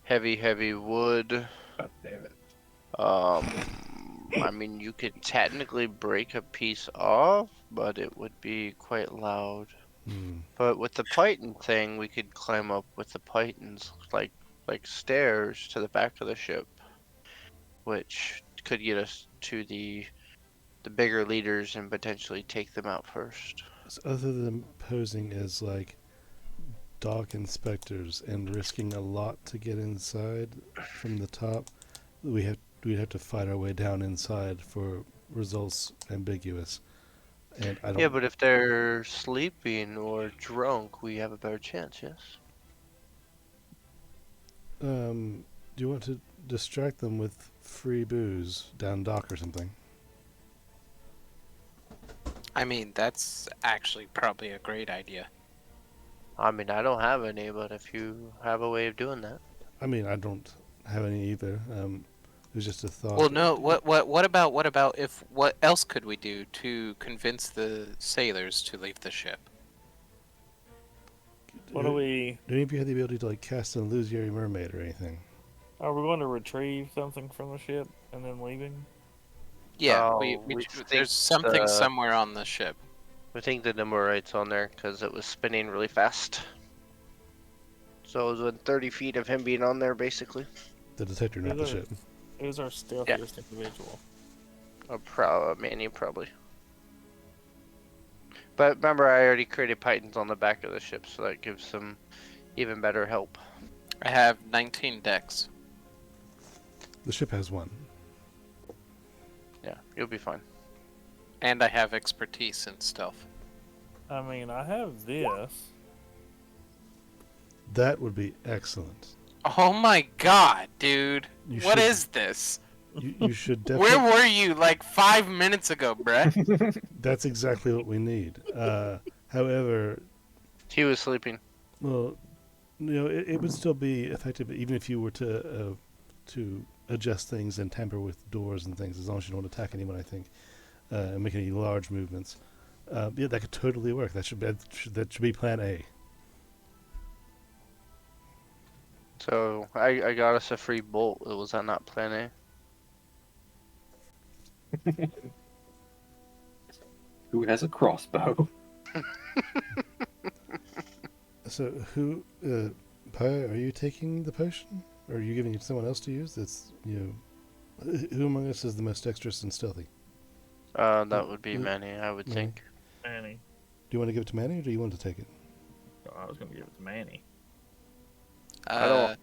heavy wood. God damn it. I mean, you could technically break a piece off, but it would be quite loud. But with the python thing, we could climb up with the pythons like stairs to the back of the ship, which could get us to the bigger leaders and potentially take them out first. So other than posing as like dock inspectors and risking a lot to get inside from the top, we'd have to fight our way down inside for results ambiguous. And I don't. Yeah, but if they're sleeping or drunk, we have a better chance. Yes. Do you want to distract them with free booze down dock or something? I mean, that's actually probably a great idea. I mean, I don't have any, but if you have a way of doing that. I mean, I don't have any either. It was just a thought. Well, no. What about if what else could we do to convince the sailors to leave the ship? What do we? Do any of you have the ability to like cast an illusory mermaid or anything? Are we going to retrieve something from the ship and then leaving? Yeah, Oh, we we think there's something the- somewhere on the ship. I think the Nimblerites on there because it was spinning really fast. So it was within 30 feet of him being on there, basically. The detector, not the Either- ship. Who's our stealthiest individual? Manny, probably. But remember, I already created pythons on the back of the ship, so that gives them even better help. I have 19 decks. The ship has one. Yeah, you'll be fine. And I have expertise in stealth. I mean, I have this. That would be excellent. Oh my god, dude. You What should- is this? You should Where definitely. were you like 5 minutes ago, bruh? That's exactly what we need. However, He was sleeping. well, it would still be effective even if you were to adjust things and tamper with doors and things, as long as you don't attack anyone. I think. and make any large movements. Yeah, that could totally work. That should be Plan A. So I got us a free bolt. Was that not plan A? Who has a crossbow? So who, Pyre, are you taking the potion, or are you giving it to someone else to use? That's who among us is the most dexterous and stealthy? That would be Mm, Manny, I would Manny. think. Manny. Do you want to give it to Manny, or do you want to take it? Oh, I was gonna give it to Manny. I don't.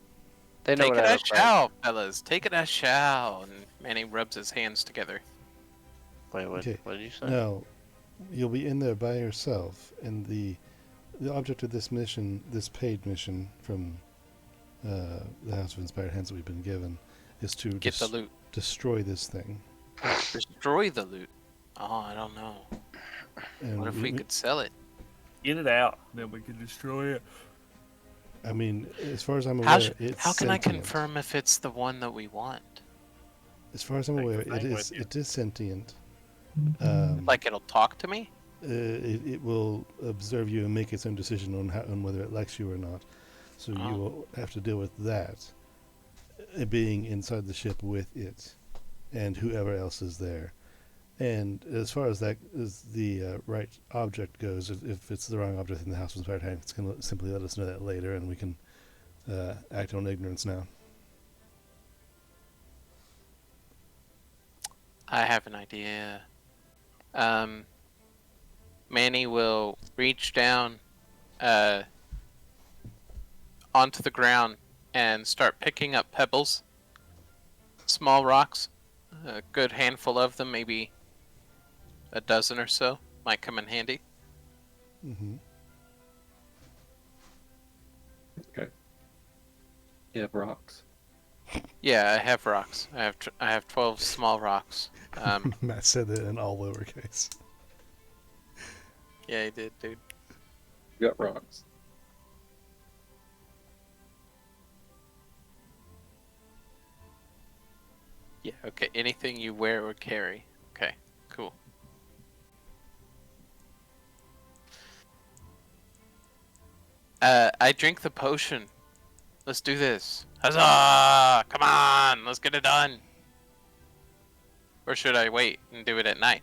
They know Take what it I as look like. shall, fellas. Take it as shall. And Manny rubs his hands together. Wait, what? Okay. What did you say? Now, you'll be in there by yourself, and the object of this mission, this paid mission from the House of Inspired Hands that we've been given, is to Get the loot. destroy this thing. Destroy the loot. Oh, I don't know. And What if we could sell it? Get it out, then we can destroy it. I mean, as far as I'm How, aware, it's how can I sentient. confirm if it's the one that we want? As far as I'm Take the aware, thing with you. it is sentient. Like it'll talk to me? It will observe you and make its own decision on whether it likes you or not. So you Oh. will have to deal with that, being inside the ship with it, and whoever else is there. And as far as that is the right object goes, if it's the wrong object in the House of Inspired Hand, it's going to simply let us know that later, and we can act on ignorance now. I have an idea. Manny will reach down onto the ground and start picking up pebbles, small rocks, a good handful of them, maybe a dozen or so, might come in handy. Mm-hmm. You have rocks. Yeah, I have rocks. I have 12 small rocks. Matt said that in all lowercase. Yeah, he did, dude. You got rocks. Yeah, okay. Anything you wear or carry. Okay, cool. I drink the potion. Let's do this. Huzzah! Come on, let's get it done. Or should I wait and do it at night?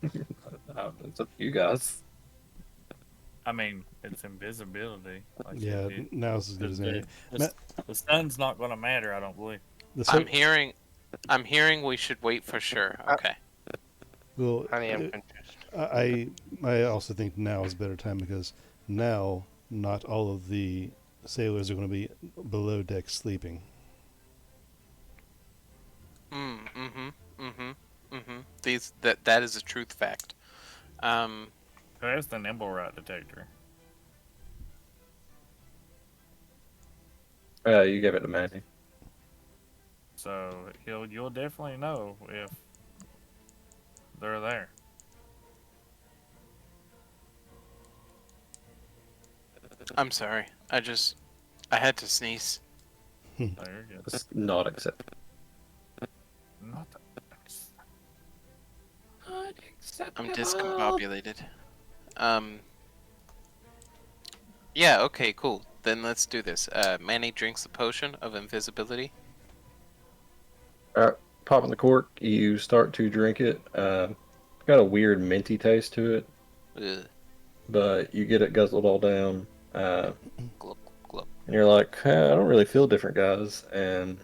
It's up to you guys. I mean, it's invisibility. Like Yeah, it- now's as good as any. the, Matt- the sun's not gonna matter, I don't believe. The I'm hearing we should wait for sure. Okay. well, Honey, I'm confused. I also think now is a better time because now not all of the sailors are going to be below deck sleeping. That is a truth fact. Where's the nimble rat detector? You gave it to Manny. So you'll definitely know if they're there. I'm sorry. I had to sneeze. Oh, you're good. It's not acceptable. Not I'm discombobulated. Yeah, okay, cool. Then let's do this. Manny drinks the potion of invisibility. Alright, popping the cork, you start to drink it. Got a weird minty taste to it, Ugh. but you get it guzzled all down. Glug, glug. And you're like, I don't really feel different, guys. And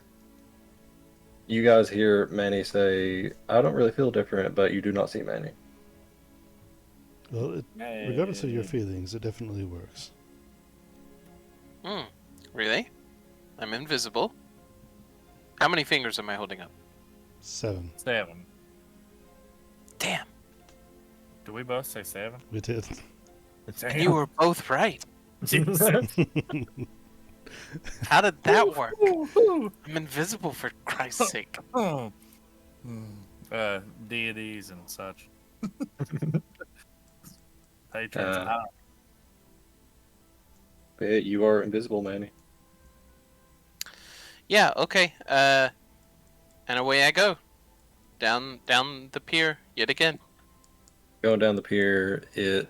you guys hear Manny say, I don't really feel different, but you do not see Manny. Well, regardless of your feelings, it definitely works. Really? I'm invisible. How many fingers am I holding up? 7. 7. Damn. Do we both say 7? We did. And you were both right. How did that work? I'm invisible for Christ's sake. Deities and such. Patrons. But yeah, you are invisible, Manny. Yeah, okay. And away I go. down the pier yet again. Going down the pier, it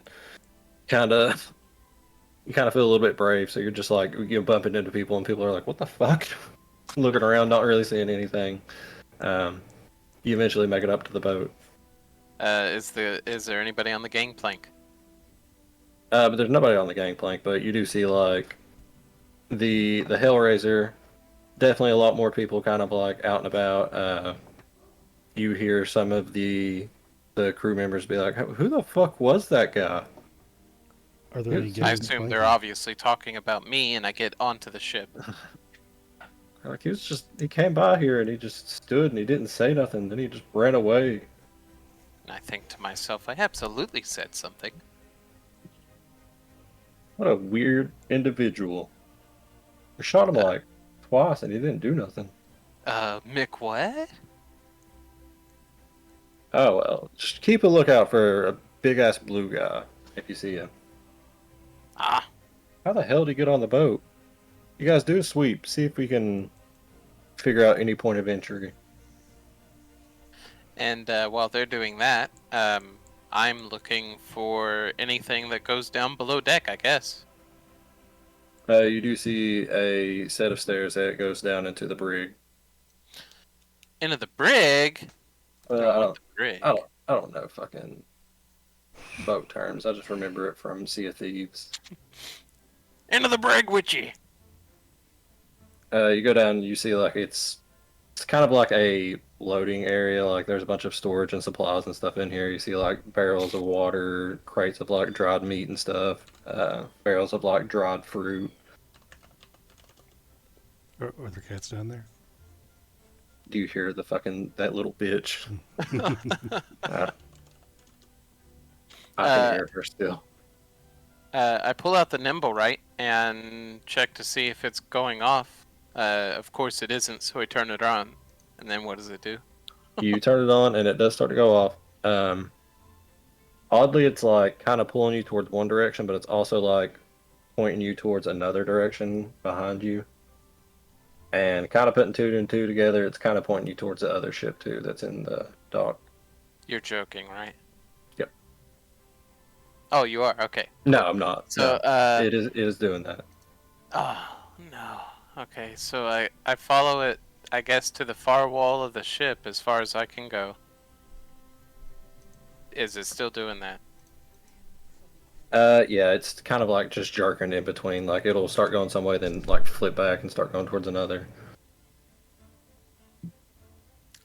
kind of you kind of feel a little bit brave, so you're just like you're bumping into people, and people are like, "What the fuck?" Looking around, not really seeing anything. Um, you eventually make it up to the boat, Is there anybody on the gangplank? but there's nobody on the gangplank. But you do see like the Hellraiser. Definitely a lot more people, kind of like out and about. You hear some of the crew members be like, "Who the fuck was that guy?" Are there any I I gangs assume they're flanking? obviously talking about me, and I get onto the ship. Like he came by here and he just stood and he didn't say nothing. Then he just ran away. And I think to myself, I absolutely said something. What a weird individual. We shot him Uh, like twice and he didn't do nothing. Mick, what? Oh well, just keep a lookout for a big ass blue guy if you see him. Ah, How the hell did he get on the boat? You guys do a sweep. See if we can figure out any point of entry. and while they're doing that, I'm looking for anything that goes down below deck, I guess. You do see a set of stairs that goes down into the brig. Into the brig? Well, Going with the brig. I don't know fucking boat terms. I just remember it from Sea of Thieves. Into the brig, witchy! You go down, you see like it's kind of like a loading area. Like there's a bunch of storage and supplies and stuff in here. You see like barrels of water, crates of like dried meat and stuff, barrels of like dried fruit. Are there cats down there? Do you hear the fucking that little bitch? Uh, I can hear her still. I pull out the nimble right and check to see if it's going off. Of course it isn't, so I turn it on. And then what does it do? You turn it on and it does start to go off. Oddly, it's like kind of pulling you towards one direction, but it's also like pointing you towards another direction behind you. And kind of putting two and two together, it's kind of pointing you towards the other ship too that's in the dock. You're joking, right? Yep. Oh, you are? Okay. No, I'm not. So, No. It is doing that. oh, no. Okay, so I follow it, I guess, to the far wall of the ship as far as I can go. Is it still doing that? Yeah, it's kind of like just jerking in between. Like it'll start going some way, then like flip back and start going towards another.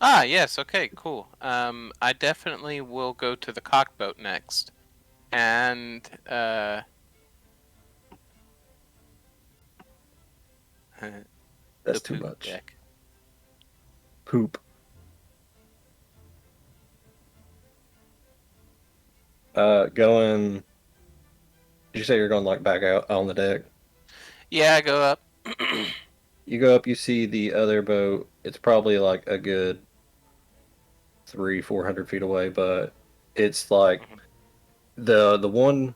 Ah, yes, okay, cool. I definitely will go to the cockboat next. And, That's the too poop much. deck. Poop. Going. Did you say you're going like back out on the deck? Yeah, I go up. You go up, you see the other boat. It's probably like a good 300-400 feet away, but it's like Mhm. the one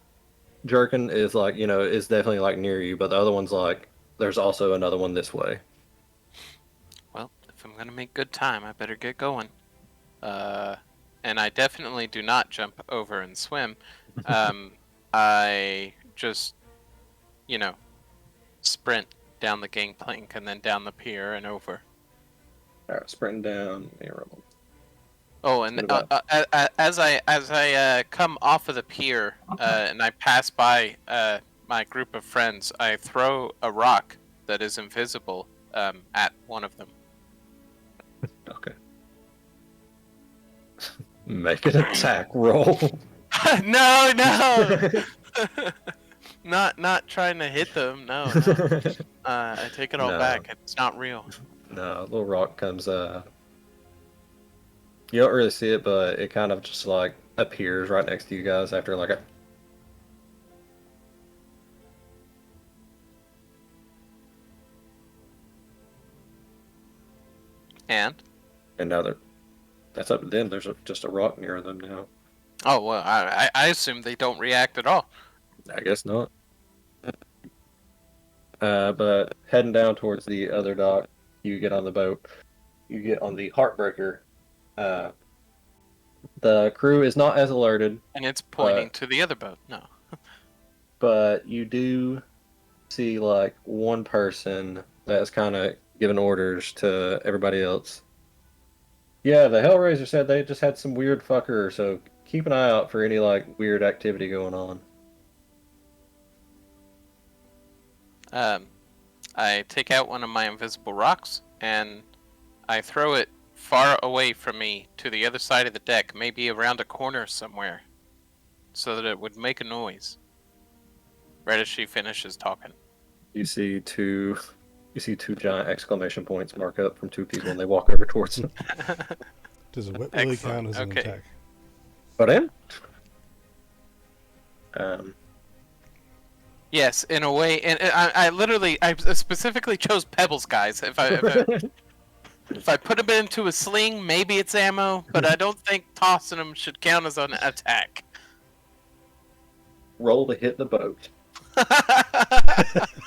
jerkin is like is definitely like near you, but the other one's like there's also another one this way. Well, if I'm gonna make good time, I better get going. And I definitely do not jump over and swim. I just, you know, sprint down the gangplank and then down the pier and over. All right, sprinting down. Oh, and What about- as I come off of the pier and I pass by my group of friends, I throw a rock that is invisible at one of them. Okay. Make an attack roll. No, no, not trying to hit them. No, no. I take it all No. back. It's not real. No, a little rock comes. You don't really see it, but it kind of just like appears right next to you guys after like a. And And now that's up to them. There's just a rock near them now. oh well, I assume they don't react at all. I guess not. But heading down towards the other dock, you get on the boat. You get on the Heartbreaker, Uh, the crew is not as alerted, And it's pointing to the other boat. No. but you do see like one person that's kind of giving orders to everybody else. Yeah, the Hellraiser said they just had some weird fucker, so keep an eye out for any like weird activity going on. Um, I take out one of my invisible rocks and I throw it far away from me to the other side of the deck, maybe around a corner somewhere, so that it would make a noise. Right as she finishes talking. You see two giant exclamation points mark up from two people, and they walk over towards them. Does a wet willy Excellent. count as an Okay. attack? But in? Yes, in a way, and I specifically chose pebbles, guys. If I put them into a sling, maybe it's ammo, but I don't think tossing them should count as an attack. Roll to hit the boat.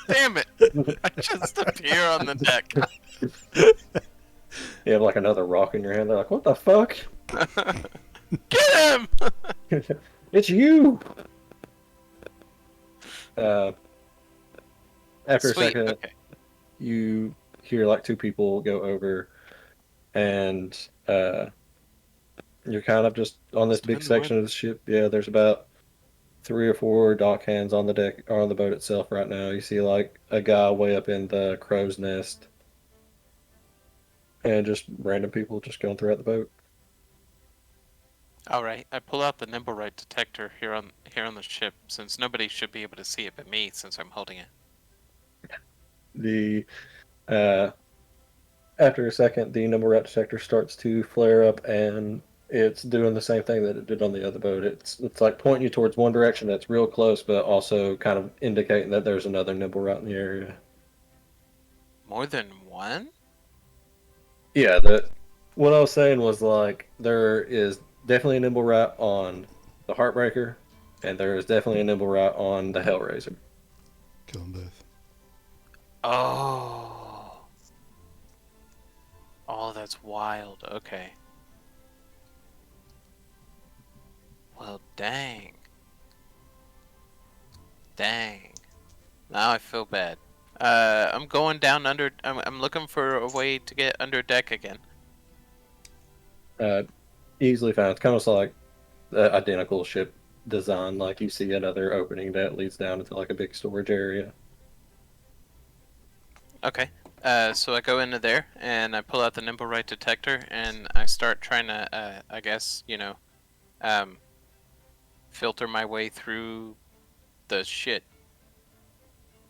Damn it! I just appear on the deck. You have like another rock in your hand. They're like, "What the fuck? Get him! It's you!" After Sweet. a second, Okay. you hear like two people go over, and you're kind of just on this big section of the ship. Yeah, there's about 3 or 4 dock hands on the deck or on the boat itself right now. You see like a guy way up in the crow's nest, and just random people just going throughout the boat. All right. I pull out the nimble-right detector here on the ship, since nobody should be able to see it but me, since I'm holding it. The after a second, the number rat detector starts to flare up, and it's doing the same thing that it did on the other boat. It's like pointing you towards one direction that's real close, but also kind of indicating that there's another nimble rat in the area. More than one? Yeah, what I was saying was like there is definitely a nimble rat on the Heartbreaker, and there is definitely a nimble rat on the Hellraiser. Kill them both. Oh. Oh, that's wild. Okay. Well, dang. Dang. Now I feel bad. I'm going down under. I'm looking for a way to get under deck again. Easily found. It's kind of like the identical ship design. Like you see another opening that leads down into like a big storage area. Okay. So I go into there and I pull out the nimble right detector and I start trying to, I guess, filter my way through the shit.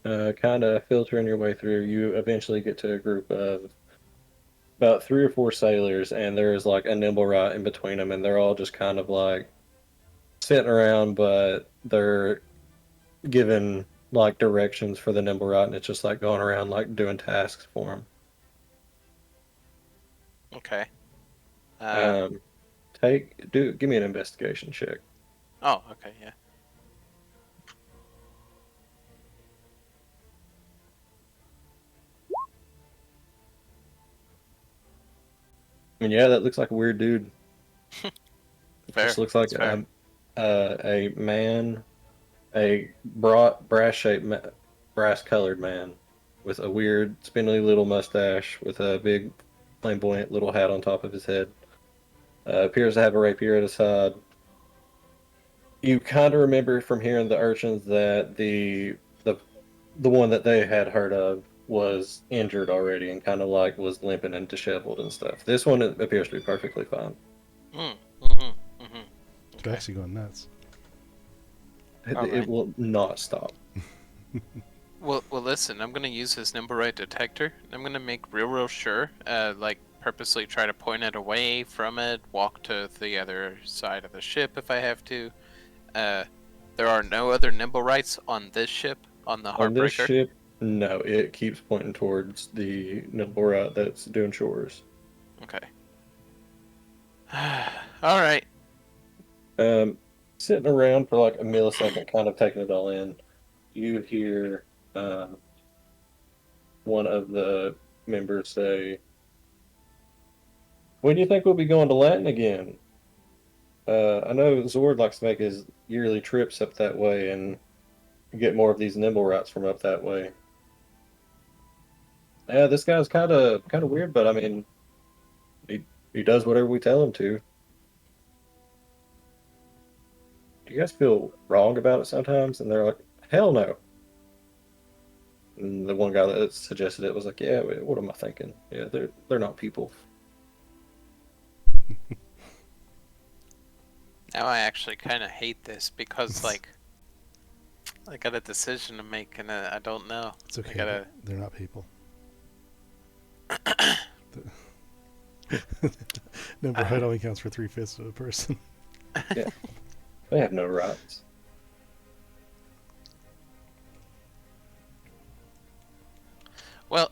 Kind of filtering your way through, you eventually get to a group of about 3 or 4 sailors, and there's like a nimble rat in between them, and they're all just kind of like sitting around, but they're given like directions for the nimble rat, and it's just like going around like doing tasks for them. Okay. Give me an investigation check. Oh, okay, yeah. I mean, yeah, that looks like a weird dude. It Fair. just looks like That's fair. a man, a broad, brass-colored man with a weird, spindly little mustache with a big, flamboyant little hat on top of his head. Appears to have a rapier at his side. You kind of remember from hearing the urchins that the one that they had heard of was injured already and kind of like was limping and disheveled and stuff. This one appears to be perfectly fine. It's actually going nuts. It will not stop. Well, listen. I'm gonna use his nimble right detector. I'm gonna make real sure, like purposely try to point it away from it, walk to the other side of the ship if I have to. There are no other nimble rights on this ship, on the On this Heartbreaker. ship, no, it keeps pointing towards the nimble rat that's doing chores. Okay. All right. Sitting around for like a millisecond, kind of taking it all in, you hear one of the members say, When do you think we'll be going to Latin again? I know Zord likes to make his yearly trips up that way and get more of these nimble routes from up that way. Yeah, this guy's kind of weird, but I mean, he he does whatever we tell him to. Do you guys feel wrong about it sometimes? And they're like, hell no. And the one guy that suggested it was like, yeah, what am I thinking? Yeah, they're not people. Now I actually kind of hate this because, like, I got a decision to make and I don't know. It's okay. I gotta. They're not people. Number height only counts for 3/5 of a person. Yeah, they have no rights. Well,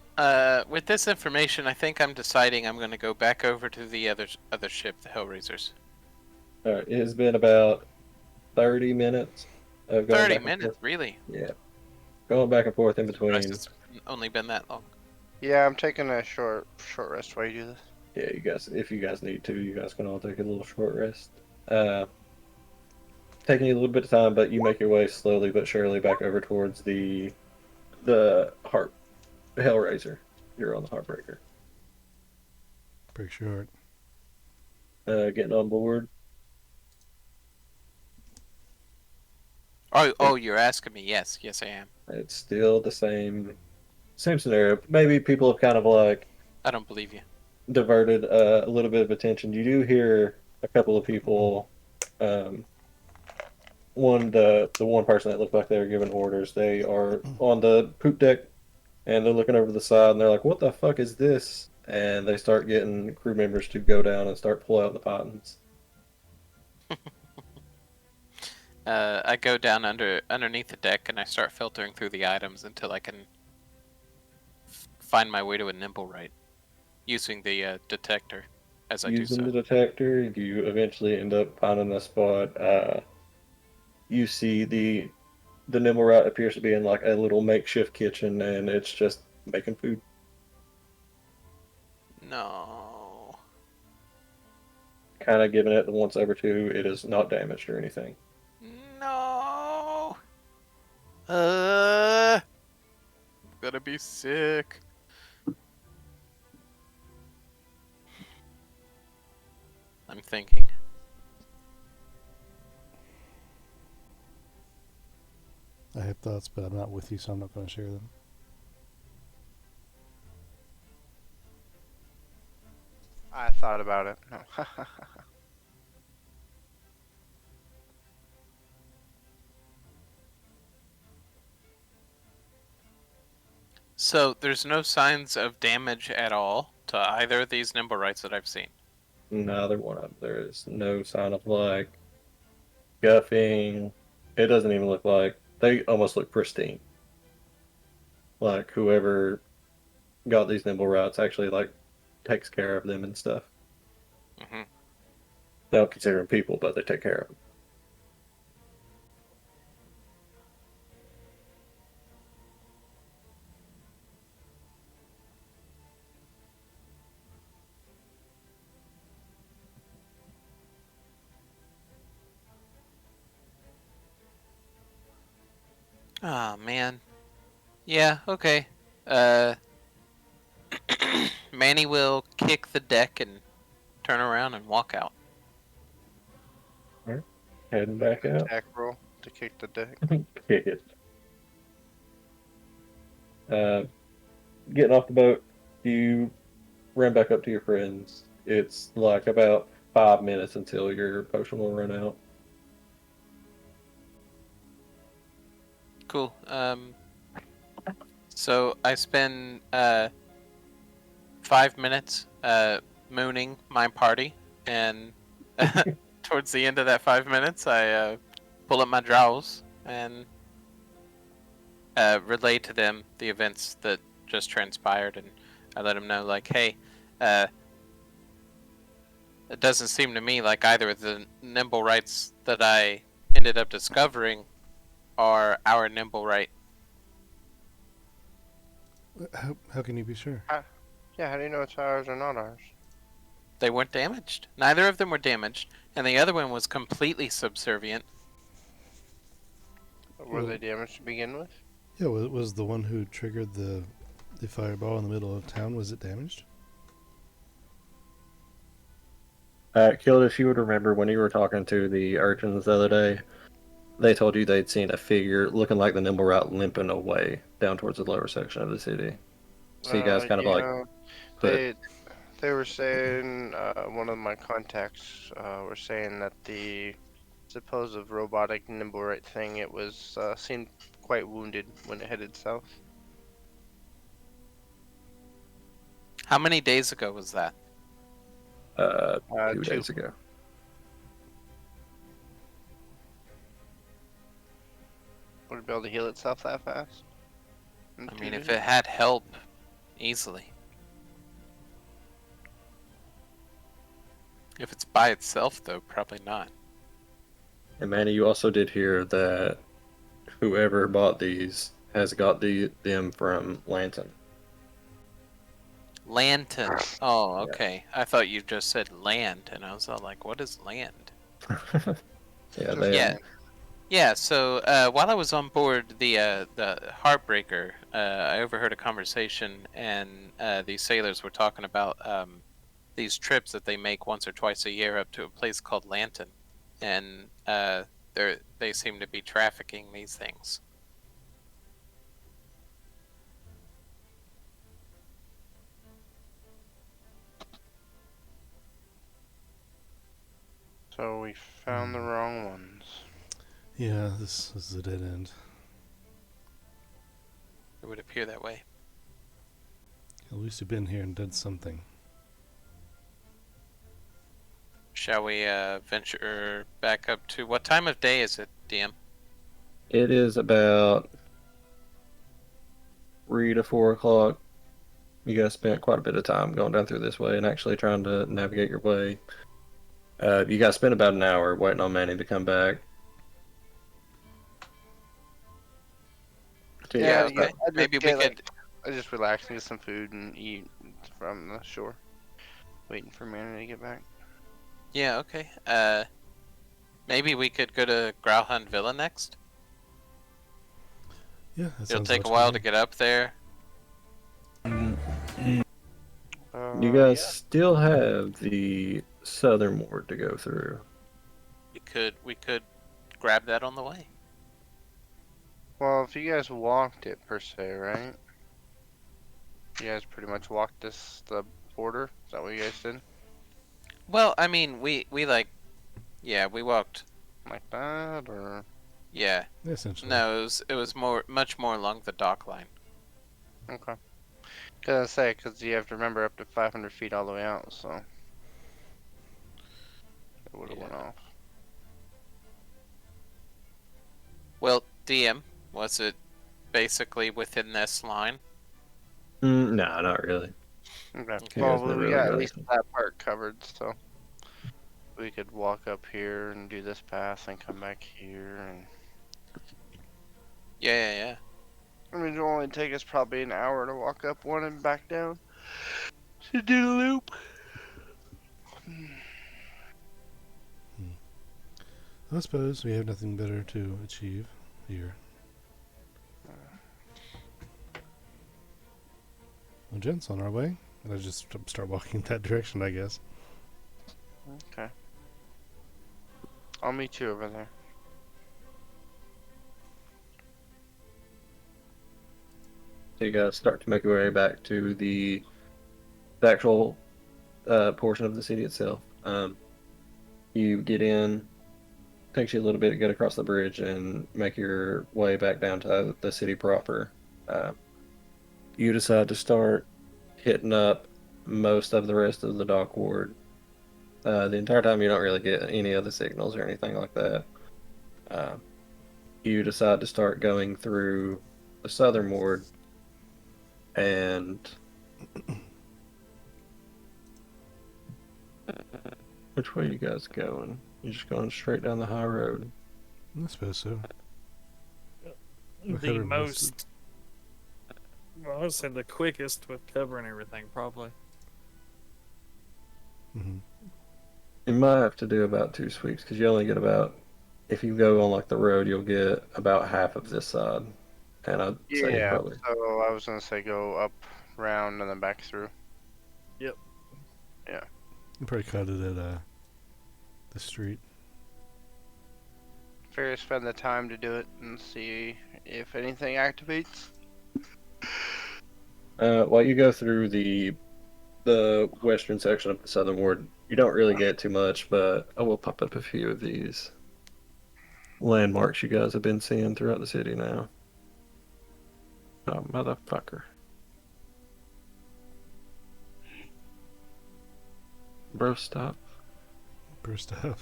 with this information, I think I'm deciding I'm going to go back over to the other ship, the Hellraisers. All right, it has been about 30 minutes of going 30 back and minutes, forth. really? Yeah, going back and forth in Surprised between. it's only been that long. Yeah, I'm taking a short rest while you do this. Yeah, you guys, if you guys need to, you guys can all take a little short rest. Uh, Taking you a little bit of time, but you make your way slowly but surely back over towards the heart Hellraiser. You're on the Heartbreaker. Pretty short. Getting on board. Oh, you're asking me? Yes, yes, I am. It's still the same scenario. Maybe people have kind of like I don't believe you. diverted a little bit of attention. You do hear a couple of people. The one person that looked like they were giving orders. They are on the poop deck, and they're looking over the side, and they're like, "What the fuck is this?" And they start getting crew members to go down and start pull out the pythons. I go down underneath the deck and I start filtering through the items until I can find my way to a nimble right, using the detector as I do Using so. the detector, you eventually end up finding a spot. You see the nimble rat appears to be in like a little makeshift kitchen, and it's just making food. No. Kind of giving it the once over to. It is not damaged or anything. No. I'm gonna be sick. I'm thinking. I have thoughts, but I'm not with you, so I'm not going to share them. I thought about it. No. So there's no signs of damage at all to either of these nimble rights that I've seen. Neither one of them. There is no sign of like guffing. It doesn't even look like they almost look pristine. Like whoever got these nimble routes actually like takes care of them and stuff. Hmm. They don't consider them people, but they take care of them. Oh man. Yeah. Okay. Uh, Manny will kick the deck and turn around and walk out. Heading back out. Attack roll to kick the deck. Kick it. Getting off the boat, you run back up to your friends. It's like about 5 minutes until your potion will run out. Cool. So I spend 5 minutes mooning my party, and towards the end of that 5 minutes, I pull up my draws and relay to them the events that just transpired, and I let them know, like, hey, it doesn't seem to me like either of the nimble rights that I ended up discovering are our nimble right. How can you be sure? Yeah, how do you know it's ours or not ours? They weren't damaged. Neither of them were damaged, and the other one was completely subservient. Were they damaged to begin with? Yeah, was the one who triggered the fireball in the middle of town, was it damaged? Killed, if you would remember when you were talking to the urchins the other day, they told you they'd seen a figure looking like the Nimble Route limping away down towards the lower section of the city. So you guys kind of like Yeah, put. they were saying, one of my contacts were saying that the supposed robotic nimble right thing, it was seemed quite wounded when it headed south. How many days ago was that? 2 days ago. Would it be able to heal itself that fast? In I 2 mean, if days? it had help, easily. If it's by itself, though, probably not. And Manny, you also did hear that whoever bought these has got them from Lanton. Lantern. Oh, Yeah. okay. I thought you just said land, and I was all like, what is land? Yeah, they. Yeah. Yeah, so while I was on board the Heartbreaker, I overheard a conversation, and these sailors were talking about these trips that they make once or twice a year up to a place called Lanton, and they seem to be trafficking these things. So we found the wrong ones. Yeah, this is a dead end. It would appear that way. At least you've been here and done something. Shall we venture back up to... What time of day is it, DM? It is about 3 to 4 o'clock. You guys spent quite a bit of time going down through this way and actually trying to navigate your way. You guys spent about an hour waiting on Manny to come back. Yeah, it's okay. about- Maybe we could... I just relax and get some food and eat from the shore. Waiting for Manny to get back. Yeah, okay. Maybe we could go to Growlhund Villa next? Yeah, that It'll sounds take a much while better. to get up there. You guys still have the southern ward to go through. We could grab that on the way. Well, if you guys walked it per se, right? You guys pretty much walked the border. Is that what you guys did? Well, I mean, we yeah, we walked. Like that, or Yeah. Essentially. No, it was much more along the dock line. okay? Because you have to remember up to 500 feet all the way out, so it would have Yeah. went off. Well, DM, was it basically within this line? No, not really. Okay. Okay. You Well, guys never we really got done at least anything. that part covered, so we could walk up here and do this path and come back here, and Yeah. I mean, it'll only take us probably an hour to walk up one and back down to do the loop. I suppose we have nothing better to achieve here. Well, gents, on our way. And I just start walking that direction, I guess. Okay. I'll meet you over there. So you guys start to make your way back to the actual portion of the city itself. You get in, takes you a little bit to get across the bridge and make your way back down to the city proper. You decide to start hitting up most of the rest of the dock ward. The entire time you don't really get any other signals or anything like that. You decide to start going through the southern ward and which way you guys going? You just going straight down the high road? I suppose so. The Covered most. Well, I would say the quickest with covering everything, probably. Hmm. You might have to do about 2 sweeps because you only get about. If you go on like the road, you'll get about half of this side, and I'd say Yeah. probably. So I was gonna say go up, round, and then back through. Yep. Yeah. You probably cut it at the street. Fair to spend the time to do it and see if anything activates. While you go through the western section of the southern ward, you don't really get too much, but I will pop up a few of these landmarks you guys have been seeing throughout the city now. Oh, motherfucker. Bro, stop. Burst up.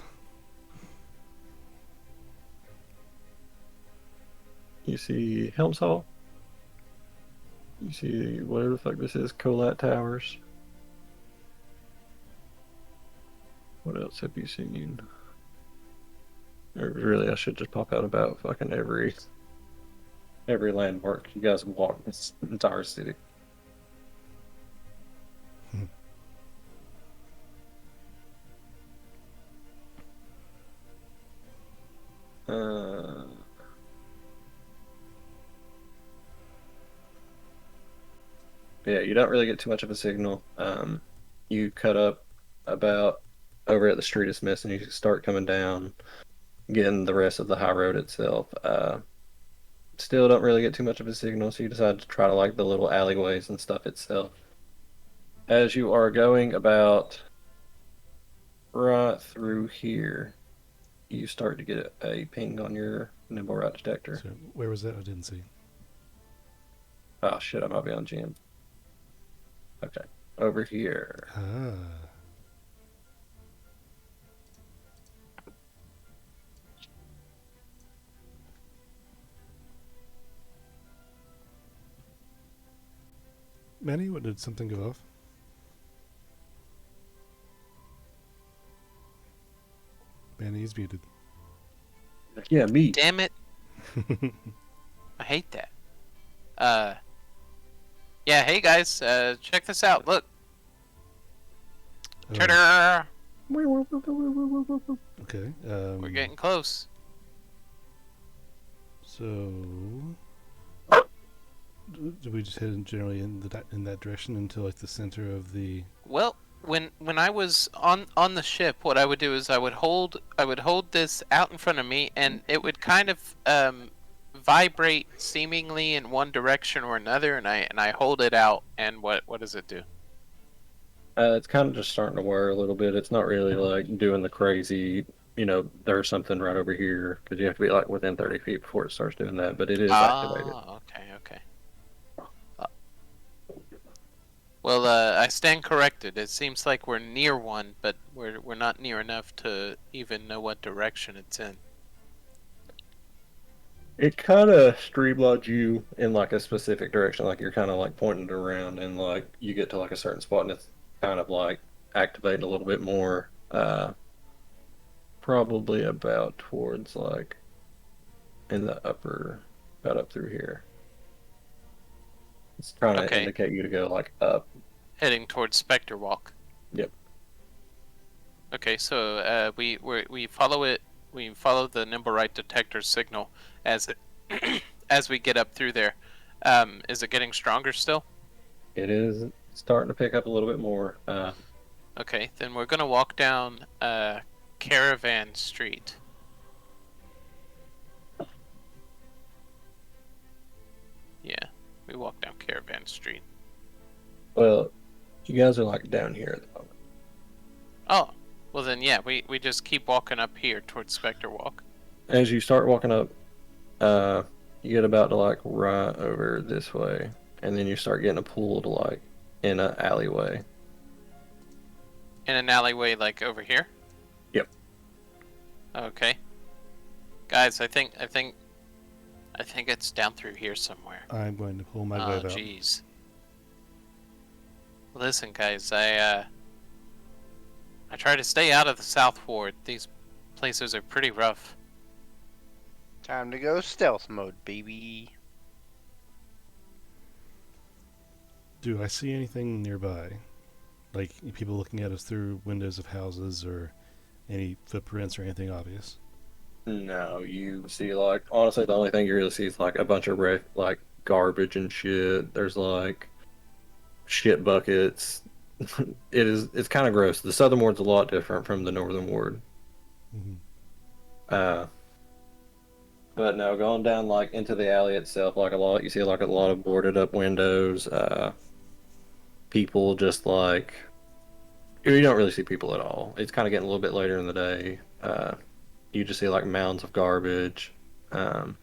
You see Helms Hall? You see whatever the fuck this is, Colat Towers. What else have you seen? Or really, I should just pop out about fucking every landmark you guys walk this entire city. Uh, yeah, you don't really get too much of a signal. You cut up about over at the Street of Smiths and you start coming down, getting the rest of the high road itself. Still don't really get too much of a signal, so you decide to try to like the little alleyways and stuff itself. As you are going about right through here, you start to get a ping on your nimble rat detector. So where was that? I didn't see. Oh shit, I might be on GM. Okay, over here. Ah. Manny, what, did something go off? Manny's muted. Yeah, me. Damn it! I hate that. Yeah. Hey guys, check this out. Look. Oh, Ta-da! okay. We're getting close. So, do we just head generally in that direction until like the center of the? Well, when I was on the ship, what I would do is I would hold this out in front of me, and it would kind of vibrate seemingly in one direction or another, and I hold it out, and what does it do? It's kind of just starting to whir a little bit. It's not really like doing the crazy, there's something right over here, because you have to be like within 30 feet before it starts doing that, but it is activated. Okay. Well, I stand corrected. It seems like we're near one, but we're not near enough to even know what direction it's in. It kind of streamlines you in like a specific direction, like you're kind of like pointing it around, and like you get to like a certain spot, and it's kind of like activating a little bit more. Probably about towards like in the upper, about up through here. It's trying to Okay. indicate you to go like up. Heading towards Spectre Walk. Yep. Okay, so we follow it. We follow the nimble right detector signal as it as we get up through there. Is it getting stronger still? It is starting to pick up a little bit more. Okay, then we're gonna walk down Caravan Street. Yeah, we walk down Caravan Street. Well, you guys are like down here at the moment. Oh, well then yeah, we just keep walking up here towards Spectre Walk. As you start walking up, you get about to like right over this way, and then you start getting pulled like in an alleyway. In an alleyway like over here? Yep. Okay. Guys, I think it's down through here somewhere. I'm going to pull my Oh, glaive out. jeez. Listen, guys, I try to stay out of the South Ward. These places are pretty rough. Time to go stealth mode, baby. Do I see anything nearby? like people looking at us through windows of houses or any footprints or anything obvious? No, you see, like, honestly, the only thing you really see is like a bunch of like garbage and shit. There's like shit buckets. It's kind of gross. The southern ward's a lot different from the northern ward. Mm-hmm. Uh, but no, going down like into the alley itself, like you see like a lot of boarded up windows. People just like you don't really see people at all. It's kind of getting a little bit later in the day. You just see like mounds of garbage. Um,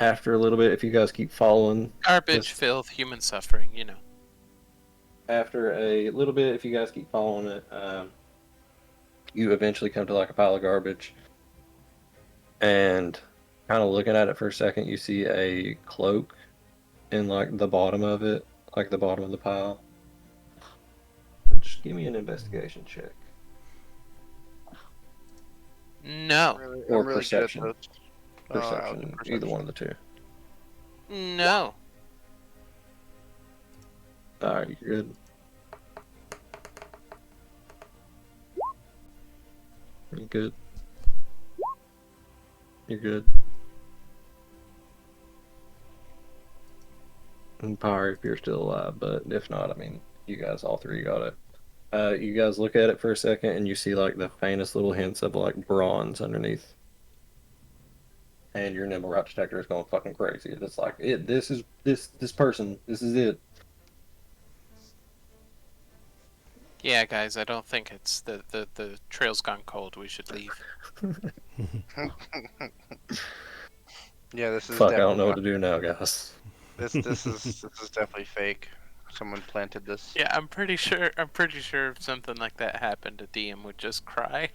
After a little bit, if you guys keep following Garbage, this, filth, human suffering, you know. after a little bit, if you guys keep following it, you eventually come to like a pile of garbage. And kind of looking at it for a second, you see a cloak in like the bottom of it, like the bottom of the pile. Just give me an investigation check. No. Or I'm really perception. good at those. Oh, I'll do Perception, either one of the two. No. Alright, you're good. You're good. You're good. And Power if you're still alive, but if not, I mean, you guys, all three got it. You guys look at it for a second and you see like the faintest little hints of like bronze underneath. And your nimble route detector is going fucking crazy. It's like this is this person, this is it. Yeah, guys, I don't think it's the trail's gone cold. We should leave. Yeah, this is Fuck, I definitely don't know what not- to do now, guys. this is definitely fake. Someone planted this. Yeah, I'm pretty sure if something like that happened, a DM would just cry.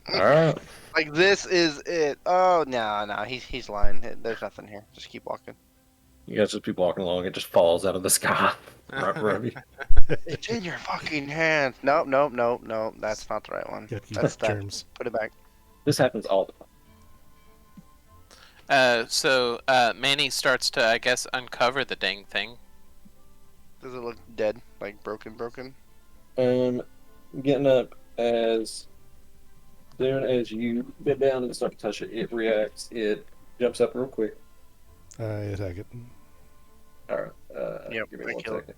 Alright. Like this is it. Oh no, he's lying. There's nothing here. Just keep walking. You guys just keep walking along, it just falls out of the sky. Right in front of you. It's in your fucking hands. Nope. That's not the right one. Gotta keep That's that. germs. Put it back. This happens all the time. So Manny starts to, I guess, uncover the dang thing. Does it look dead? Like broken? Getting up as soon as you bend down and start to touch it, it reacts. It jumps up real quick. I attack it. Alright, Yep, give me I one kill it. second.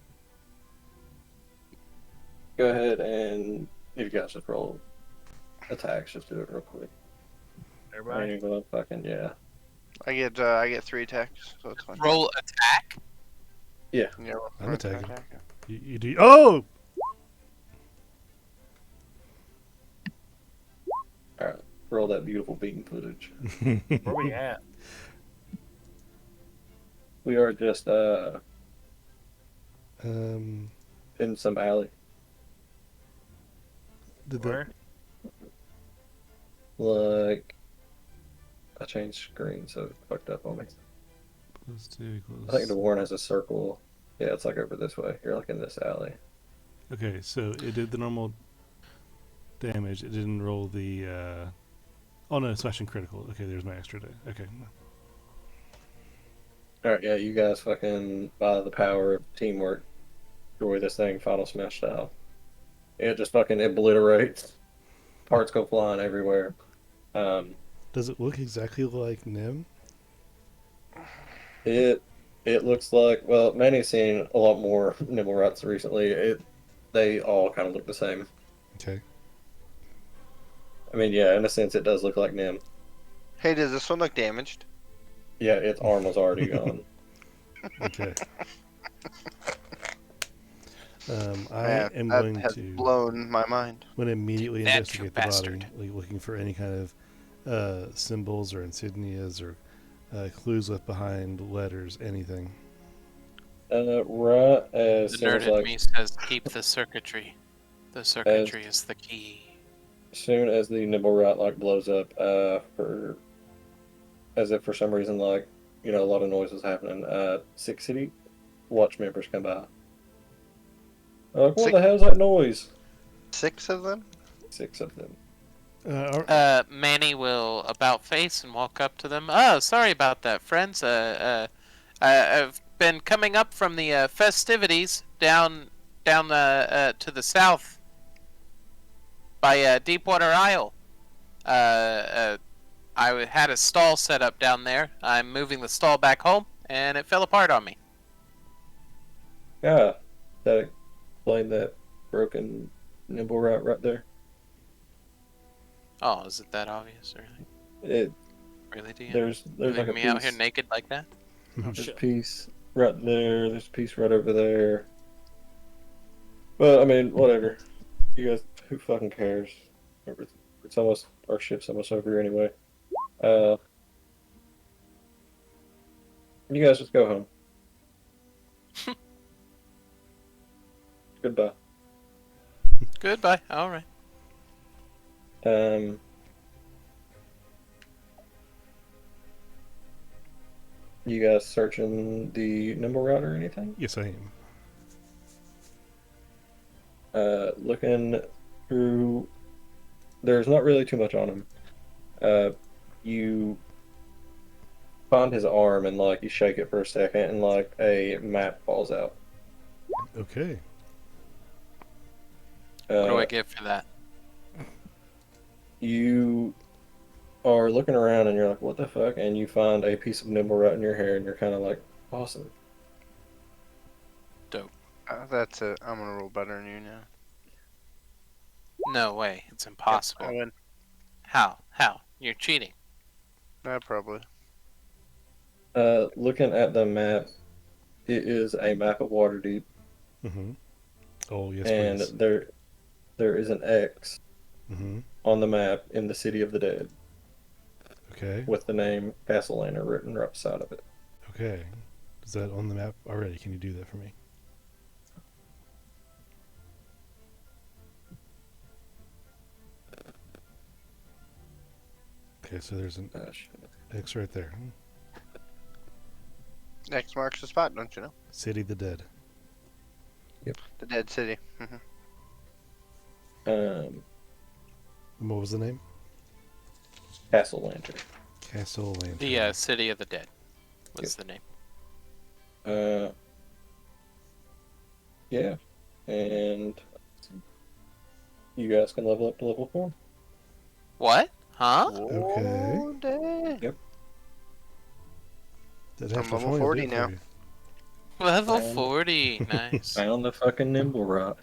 Go ahead and if you guys just roll attacks, just do it real quick. I Everybody. ain't gonna fucking, yeah. I get 3 attacks, so it's fine. Roll attack. Yeah, I'm attacking. attack. You do. Oh! Alright, roll that beautiful beaten footage. Where we at? We are just um, in some alley. did that? Where? Like I changed screen, so it fucked up on me. Plus 2 equals. I think the Warren has a circle. Yeah, it's like over this way. You're like in this alley. Okay, so it did the normal damage. It didn't roll the. Oh no, smashing critical. Okay, there's my extra day. Okay. Alright, yeah, you guys fucking, by the power of teamwork, destroy this thing final smash style. It just fucking obliterates. Parts go flying everywhere. Does it look exactly like Nim? It looks like, well, Manny's seen a lot more Nimble Rats recently. They all kind of look the same. Okay. I mean, yeah, in a sense, it does look like Nim. Hey, does this one look damaged? Yeah, its arm was already gone. Okay. I Man, am that going has to blown my mind. immediately That investigate the you body, bastard. like looking for any kind of symbols or insignias or clues left behind, letters, anything. Right as The soon nerd as, in like, me says, "Keep the circuitry. The circuitry is the key." soon as the Nimble Rat, like, blows up, as if for some reason, like, you know, a lot of noise was happening, 6 City watch members come by. Like, what the hell's that noise? 6 of them? 6 of them. Manny will about face and walk up to them. Oh, sorry about that, friends. I've been coming up from the festivities. down the to the south by Deepwater Isle. I had a stall set up down there. I'm moving the stall back home, and it fell apart on me. Yeah, that explained that broken nimble route right there. Oh, is it that obvious? Really? It Really, do you? there's like Leaving a me piece. out here naked like that? Oh, There's a shit. piece right there. There's a piece right over there. But I mean, whatever. You guys, who fucking cares? It's almost our shift's almost over anyway. You guys just go home. Goodbye. Goodbye. All right. You guys searching the nimble route or anything? Yes, I am. Looking through. There's not really too much on him. You find his arm and like you shake it for a second and like a map falls out. Okay. What do I get for that? You are looking around and you're like, what the fuck? And you find a piece of nimble route in your hair and you're kind of like, awesome. Dope. That's it. I'm gonna roll better than you now. No way. It's impossible. I win. How? How? You're cheating. Probably. Looking at the map, it is a map of Waterdeep, Mm-hmm. Oh, yes, and please. there is an X Mm-hmm. on the map in the City of the Dead Okay. with the name Castellana written right beside of it. Okay. Is that on the map already? Can you do that for me? Okay, so there's an Shit. X right there. X marks the spot, don't you know? City of the Dead. The Dead City. Um, And what was the name? Castle Lantern. Castle Lantern. The City of the Dead was the name. Yeah, and you guys can level up to level 4. What? Huh? Okay. Oh, dang. That I'm extra level 20 will do 40 it for now. you. Level Um, 40. Nice. Found the fucking nimble rock.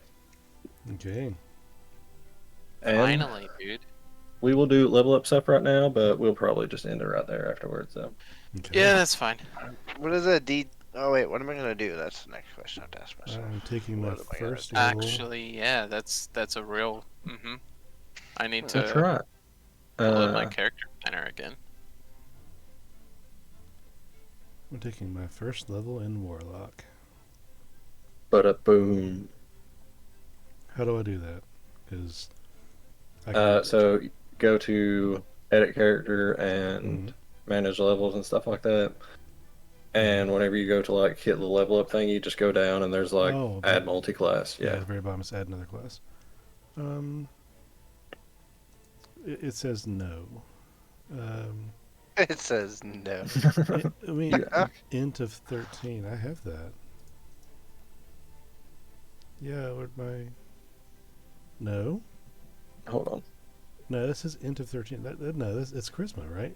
Okay. And Finally, dude. we will do level up stuff right now, but we'll probably just end it right there afterwards. So Okay. Yeah, that's fine. What is a D? Oh wait, what am I gonna do? That's the next question I have to ask myself. I'm taking my What am I gonna first do? level. Actually, yeah, that's a real. I need that's to right. load my character planner again. I'm taking my first level in Warlock. But a boom. How do I do that? Because So go to edit character and manage levels and stuff like that. And whenever you go to like hit the level up thing, you just go down and there's like add multi-class. at Yeah. the very bottom is add another class. It says no. It says no. I mean, Yeah. int of 13. I have that. Yeah, where'd my... No? Hold on. No, this is int of 13. No, it's charisma, right?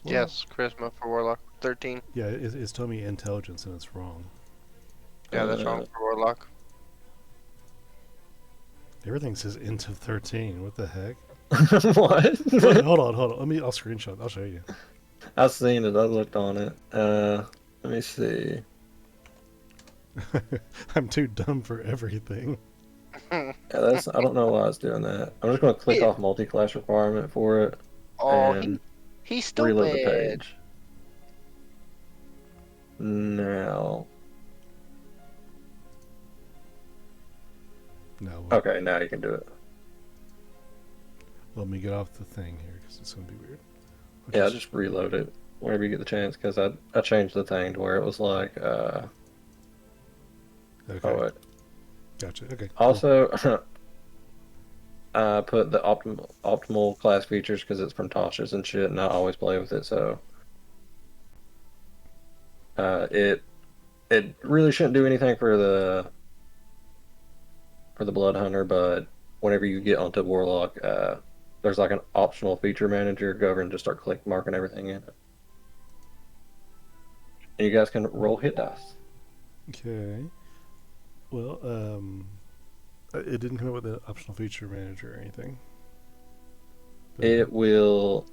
Well, Yes, charisma for Warlock 13. Yeah, it's telling me intelligence and it's wrong. Yeah, that's wrong for Warlock. Everything says int of 13. What the heck? What? Wait, hold on. I'll screenshot. I'll show you. I've seen it. I looked on it. Let me see. I'm too dumb for everything. Yeah, that's. I don't know why it's doing that. I'm just going to click Yeah. off multi-class requirement for it Oh, and he's reload the stupid. page. Now. No. Okay, now you can do it. Let me get off the thing here because it's going to be weird. Yeah, just reload it whenever you get the chance because I changed the thing to where it was like. Okay. Oh, wait. Gotcha. Okay. cool. Also, I put the optimal class features because it's from Tasha's and shit, and I always play with it. So, it It really shouldn't do anything for the Blood Hunter, but whenever you get onto Warlock, there's like an optional feature manager. Go over and just start click marking everything in it. And you guys can roll hit dice. Okay. Well, it didn't come up with an optional feature manager or anything. But It will,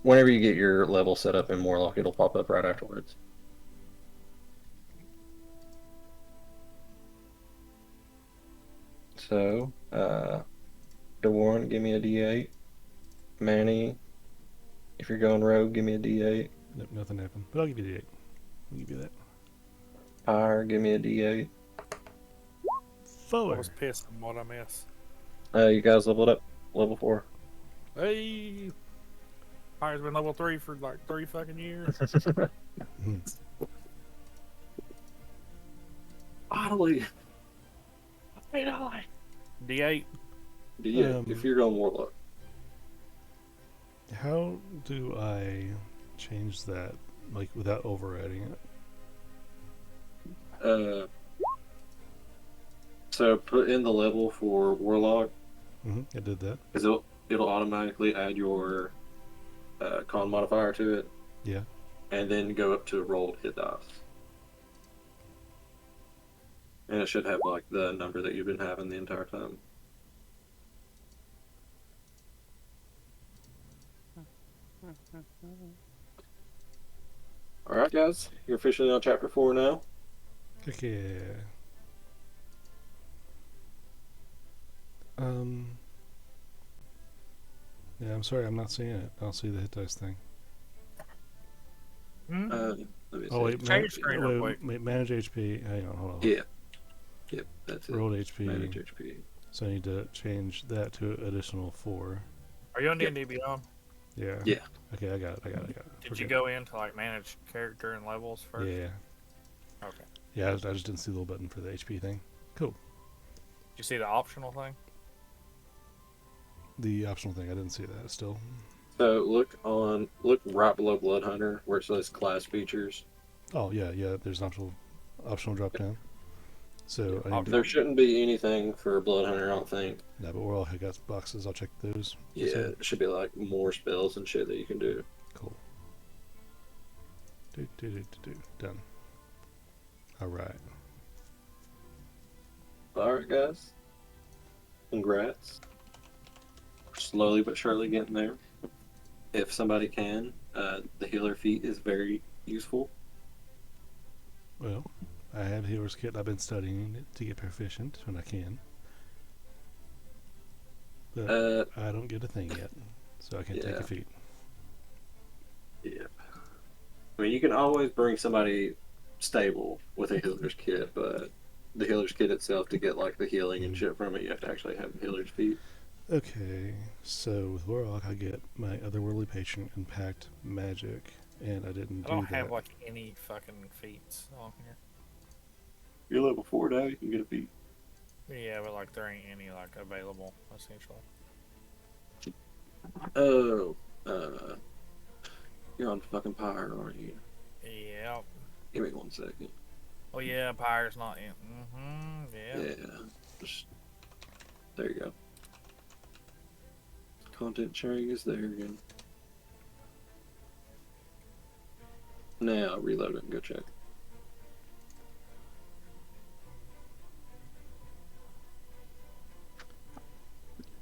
whenever you get your level set up in Warlock, it'll pop up right afterwards. So, DeWarren, give me a D8. Manny, if you're going rogue, give me a D8. nope, nothing happened. But I'll give you the 8. I'll give you that. Pyre, give me a D8. I 4. was pissed on what I missed. You guys leveled up, level 4. Hey, Fire's been level 3 for like 3 fucking years. Oddly. D8. D8, if you're going Warlock. How do I change that, like, without overriding it? So put in the level for Warlock, I did that. because it'll automatically add your con modifier to it, Yeah. and then go up to rolled hit dice. And it should have like the number that you've been having the entire time. Alright guys, you're officially on chapter 4 now. Okay. Yeah, I'm sorry, I'm not seeing it. I don't see the hit dice thing. Let me Oh, see. wait, Change screen real quick. manage HP. Hang on, hold on. Yeah. Yep, that's it. Rolled HP. Manage HP. So I need to change that to additional 4. Are you on Yep. D&D Beyond? Yeah. Yeah. Okay, I got it. Did you go into like manage character and levels first? Yeah. Okay. Yeah, I just didn't see the little button for the HP thing. Cool. Did you see the optional thing? The optional thing, I didn't see that still. So look right below Blood Hunter where it says class features. Oh, yeah, there's an optional drop down. So I need to, There shouldn't be anything for Blood Hunter, I don't think. no, but we're all got boxes. I'll check those. Yeah, So, it should be like more spells and shit that you can do. cool. Done. All right. Alright, guys. Congrats. We're slowly but surely getting there. If somebody can, the healer feat is very useful. Well, I have healer's kit. I've been studying it to get proficient when I can. But I don't get a thing yet, so I can't take Yeah. a feat. Yeah. I mean, you can always bring somebody stable with a healer's kit, but the healer's kit itself, to get like the healing and shit from it, you have to actually have a healer's feat. Okay, so with Warlock, I get my otherworldly patron and pact magic, and I didn't I don't do have that. like any fucking feats on here. You're level 4 now, you can get a feat. Yeah, but like there ain't any like available essentially. Oh, you're on fucking Pyre, aren't you? Yeah. Give me 1 second. Oh yeah, Pyre's not in. Yeah. Yeah. Just, there you go. Content sharing is there again. Now reload it and go check.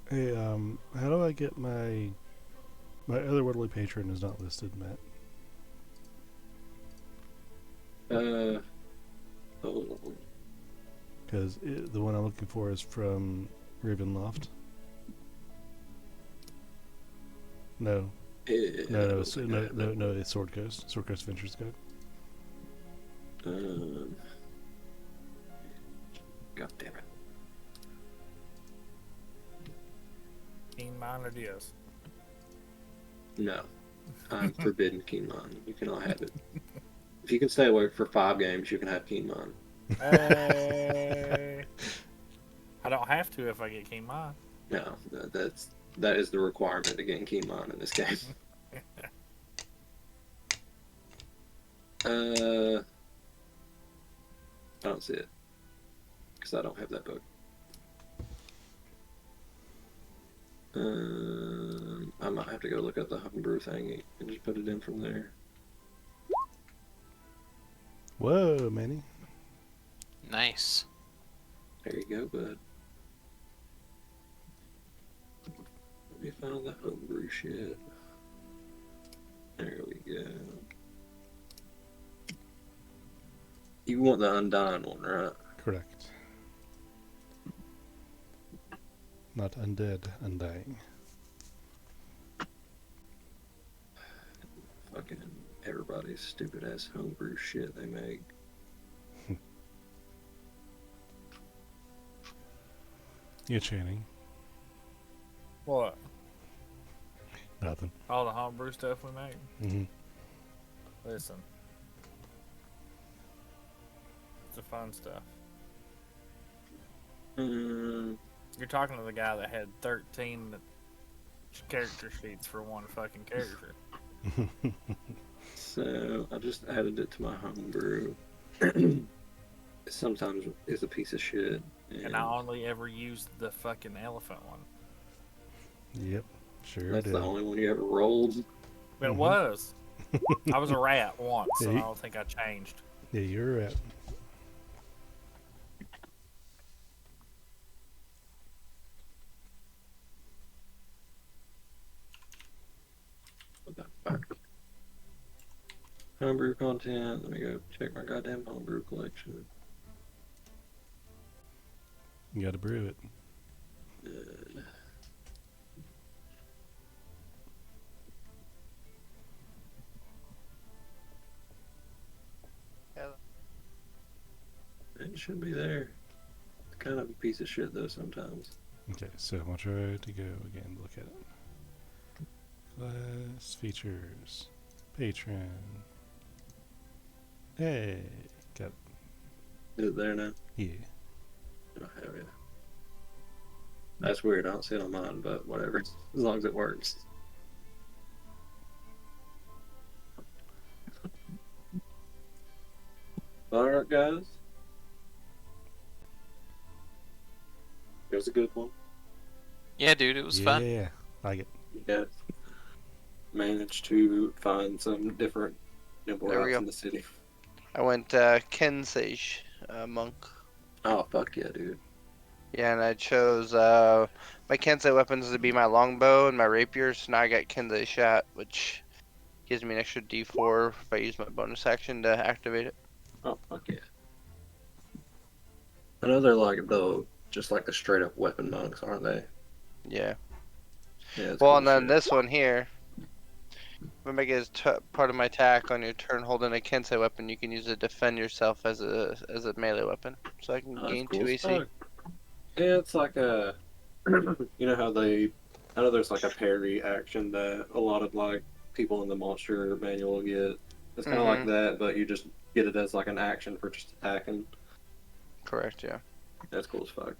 Hey, how do I get my otherworldly patron is not listed, Matt? Oh, Because the one I'm looking for is from Ravenloft. No, no, it's, no, it's Sword Coast. Sword Coast Adventures Guide. God damn it. Keen mind it is. No. I'm forbidden Keenmon. You cannot have it. If you can stay away for 5 games, you can have Keenmon. Hey. I don't have to if I get Keen Mind. No, that is the requirement to get Keenmon in this game. I don't see it. Because I don't have that book. I might have to go look up the homebrew thing and just put it in from there. Whoa, Manny. Nice. There you go, bud. Let me find the homebrew shit. There we go. You want the Undying one, right? Correct. Not undead, undying. Fucking everybody's stupid ass homebrew shit they make. Yeah, Channing. What? Nothing. All the homebrew stuff we make? Mm-hmm. Listen. It's the fun stuff. You're talking to the guy that had 13 character sheets for one fucking character. So I just added it to my homebrew. Sometimes it's a piece of shit. And I only ever used the fucking elephant one. Yep, sure That's did. the only one you ever rolled. But it was. I was a rat once, so Yeah, I don't think I changed. Yeah, you're right. What the fuck? Homebrew content. Let me go check my goddamn homebrew collection. You gotta brew it. It should be there. It's kind of a piece of shit though sometimes. Okay, so I'm gonna try to go again, look at it. Class, features, patron. Hey, got it. Is it there now? Yeah. Oh, hell yeah. That's weird. I don't see it on mine, but whatever. As long as it works. Alright, guys. It was a good one. Yeah, dude, it was Yeah, fun. like it. Yeah. Managed to find some different nimble There we routes go. in the city. I went Kensage monk. Oh, fuck yeah, dude. Yeah, and I chose my Kensei weapons to be my longbow and my rapier, so now I got Kensei shot, which gives me an extra D4 if I use my bonus action to activate it. Oh, fuck yeah. I know they're like just like the straight up weapon monks, aren't they? Yeah. Yeah, it's Well, cool and then shit. this one here, if I make it as part of my attack on your turn holding a Kensei weapon, you can use it to defend yourself as a melee weapon. So I can Oh, that's gain cool 2 as AC. fuck. Yeah, it's like a, you know how I know there's like a parry action that a lot of like people in the monster manual get. It's kind of like that, but you just get it as like an action for just attacking. Correct, yeah. That's cool as fuck.